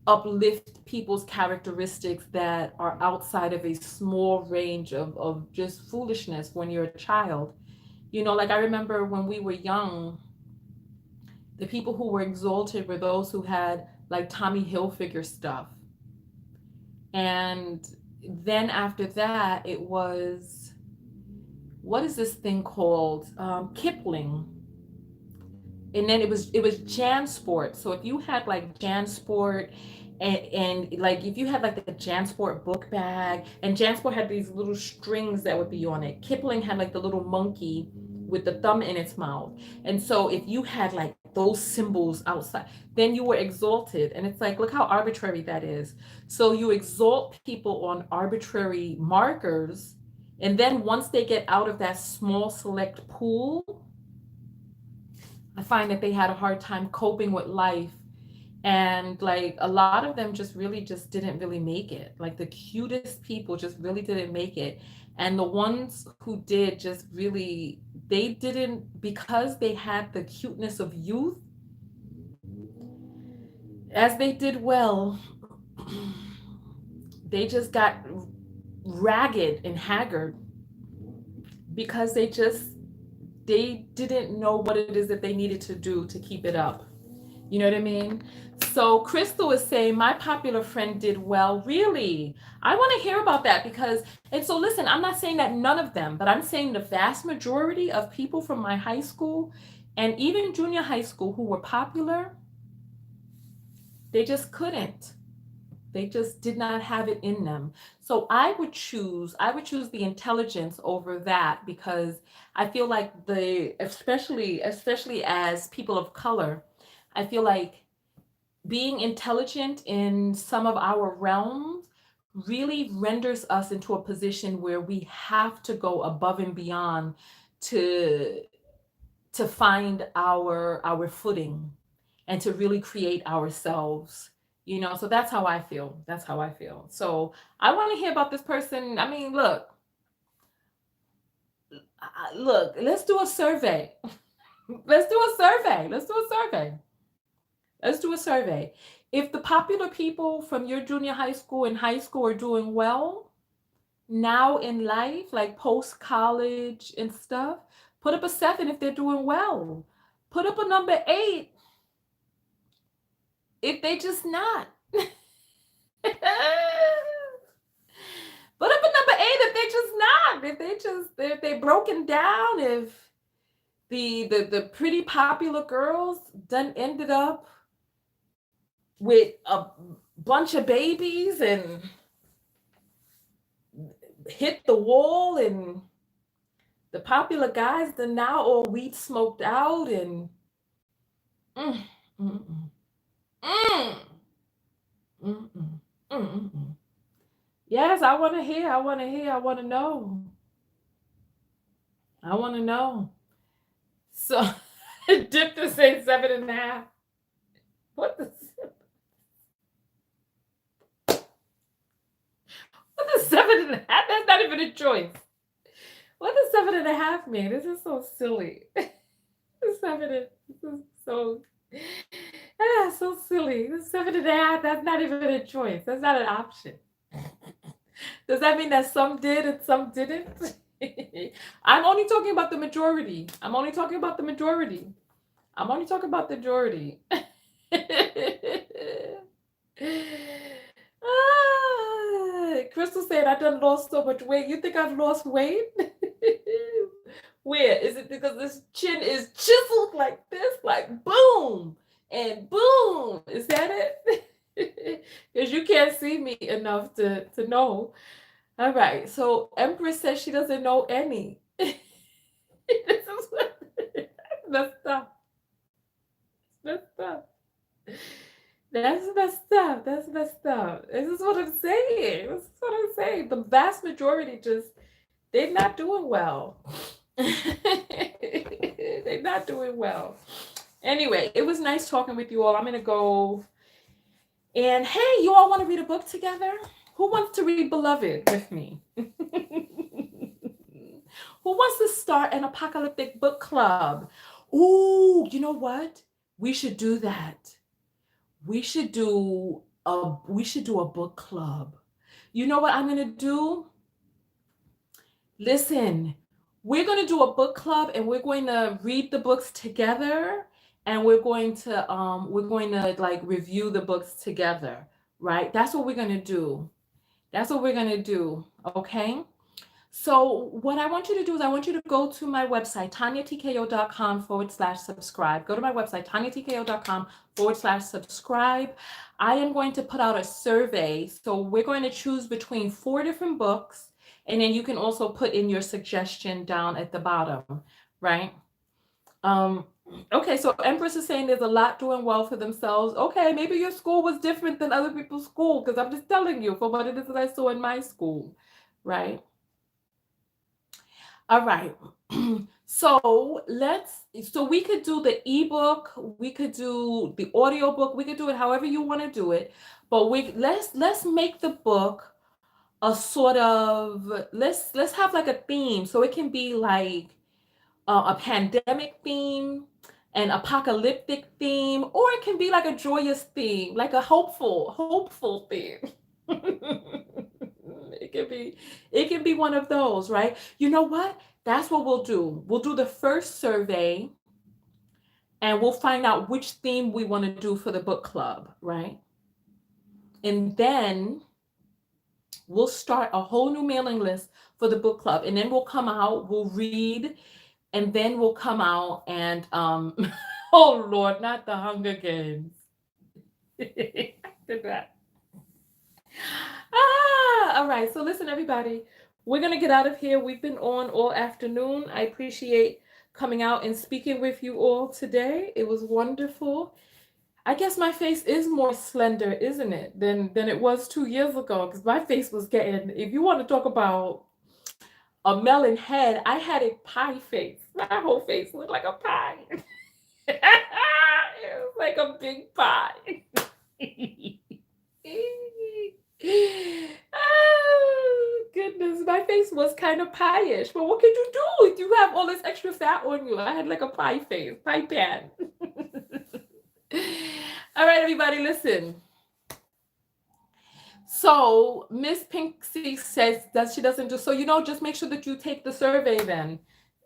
[SPEAKER 1] uplift people's characteristics that are outside of a small range of just foolishness when you're a child. You know, like I remember when we were young, the people who were exalted were those who had like Tommy Hilfiger stuff. And then after that, it was, what is this thing called? Kipling. and then it was JanSport. So if you had like JanSport and like if you had like the JanSport book bag, and JanSport had these little strings that would be on it. Kipling had like the little monkey with the thumb in its mouth. And so if you had like those symbols outside, then you were exalted. And it's like, look how arbitrary that is. So you exalt people on arbitrary markers. And then once they get out of that small select pool, I find that they had a hard time coping with life. And like a lot of them just didn't really make it. Like the cutest people just really didn't make it. And the ones who did just really, they didn't, because they had the cuteness of youth, as they did well, they just got ragged and haggard because they didn't know what it is that they needed to do to keep it up. You know what I mean? So Crystal is saying, my popular friend did well. Really? I want to hear about that because, and so listen, I'm not saying that none of them, but I'm saying the vast majority of people from my high school and even junior high school who were popular, they just couldn't. They just did not have it in them. So I would choose the intelligence over that because I feel like especially as people of color, I feel like being intelligent in some of our realms really renders us into a position where we have to go above and beyond to find our footing and to really create ourselves. So that's how I feel. So I want to hear about this person. I mean, look, let's do a survey. Let's do a survey. If the popular people from your junior high school and high school are doing well now in life, like post college and stuff, put up a 7 if they're doing well. Put up a number 8 if they just not. Put up a number 8 if they just not. If they broken down, if the pretty popular girls done ended up with a bunch of babies and hit the wall, and the popular guys done now all weed smoked out and mm, mm, mm, mm, mm, mm, mm, mm. Yes, I want to hear. I want to know. So Dip to say 7.5. What the 7.5? That's not even a choice. What does 7.5 mean? This is so silly. 7. This is so silly. 7.5. That's not even a choice. That's not an option. Does that mean that some did and some didn't? I'm only talking about the majority. Crystal said, I done lost so much weight. You think I've lost weight? Where? Is it because this chin is chiseled like this? Like boom and boom. Is that it? Because you can't see me enough to know. All right. So Empress says she doesn't know any. This is messed up. That's messed up. This is what I'm saying. The vast majority they're not doing well. They're not doing well. Anyway, it was nice talking with you all. I'm going to go. And hey, you all want to read a book together? Who wants to read Beloved with me? Who wants to start an apocalyptic book club? Ooh, you know what? We should do that. We should do a book club. You know what I'm going to do? Listen, we're going to do a book club and we're going to read the books together, and we're going to like review the books together, right? That's what we're going to do. Okay? So what I want you to do is I want you to go to my website, TonyaTKO.com/subscribe. Go to my website, TonyaTKO.com/subscribe. I am going to put out a survey. So we're going to choose between 4 different books, and then you can also put in your suggestion down at the bottom, right? Okay, so Empress is saying there's a lot doing well for themselves. Okay, maybe your school was different than other people's school, because I'm just telling you from what it is that I saw in my school, right? All right. So we could do the ebook, we could do the audiobook, we could do it however you want to do it. But let's make the book a sort of let's have like a theme. So it can be like a pandemic theme, an apocalyptic theme, or it can be like a joyous theme, like a hopeful theme. It can be one of those, right? You know what? That's what we'll do. We'll do the first survey and we'll find out which theme we want to do for the book club, right? And then we'll start a whole new mailing list for the book club. And then we'll come out, we'll read, and then we'll come out and oh Lord, not the Hunger Games. Did that. All right. So listen, everybody, we're going to get out of here. We've been on all afternoon. I appreciate coming out and speaking with you all today. It was wonderful. I guess my face is more slender, isn't it, than it was 2 years ago? Because my face was getting, if you want to talk about a melon head, I had a pie face. My whole face looked like a pie. It was like a big pie. Oh, goodness, my face was kind of pie-ish. But what can you do if you have all this extra fat on you? I had like a pie face, pie pan. All right, everybody, listen. So Miss Pinksy says that she doesn't do, so just make sure that you take the survey then.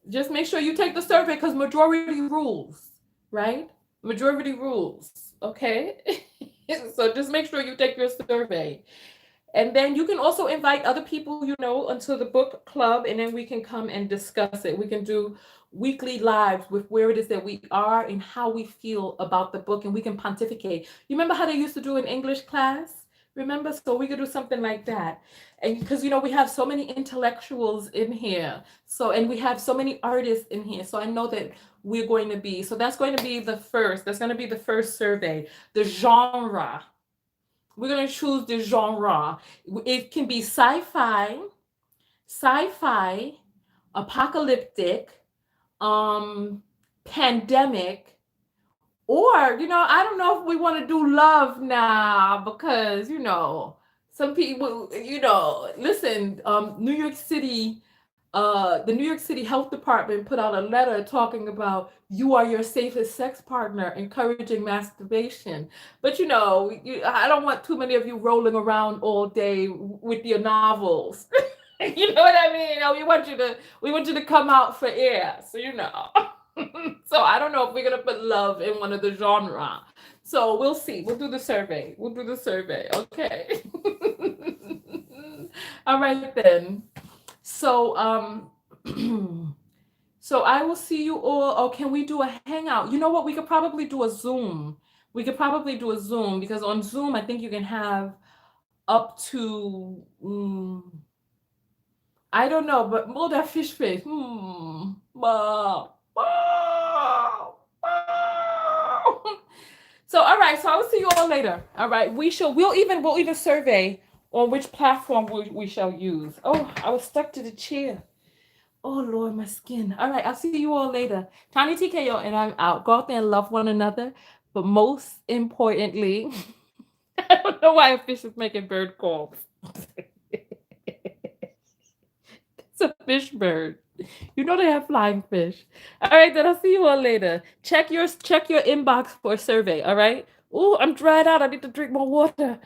[SPEAKER 1] Just make sure you take the survey because majority rules, right? Majority rules, okay? So just make sure you take your survey. And then you can also invite other people onto the book club, and then we can come and discuss it. We can do weekly lives with where it is that we are and how we feel about the book, and we can pontificate. You remember how they used to do in English class? Remember? So we could do something like that. And because we have so many intellectuals in here. And we have so many artists in here. So I know that we're going to be, so that's going to be the first survey, the genre. We're going to choose the genre. It can be sci-fi, apocalyptic, pandemic, or, I don't know if we want to do love now because, some people, listen, New York City, the New York City Health Department put out a letter talking about you are your safest sex partner, encouraging masturbation. But I don't want too many of you rolling around all day with your novels. You know what I mean? We want you to come out for air. So So I don't know if we're gonna put love in one of the genre. So we'll see. We'll do the survey. Okay. All right then. So so I will see you all. Oh, can we do a hangout? You know what? We could probably do a Zoom. Because on Zoom, I think you can have up to I don't know, but more that fish face. So all right, so I will see you all later. All right, we'll even survey on which platform we shall use. Oh, I was stuck to the chair. Oh Lord, my skin. All right, I'll see you all later. Tonya TKO, and I'm out. Go out there and love one another. But most importantly, I don't know why a fish is making bird calls. It's a fish bird. They have flying fish. All right, then I'll see you all later. Check your inbox for a survey. All right. Oh, I'm dried out. I need to drink more water.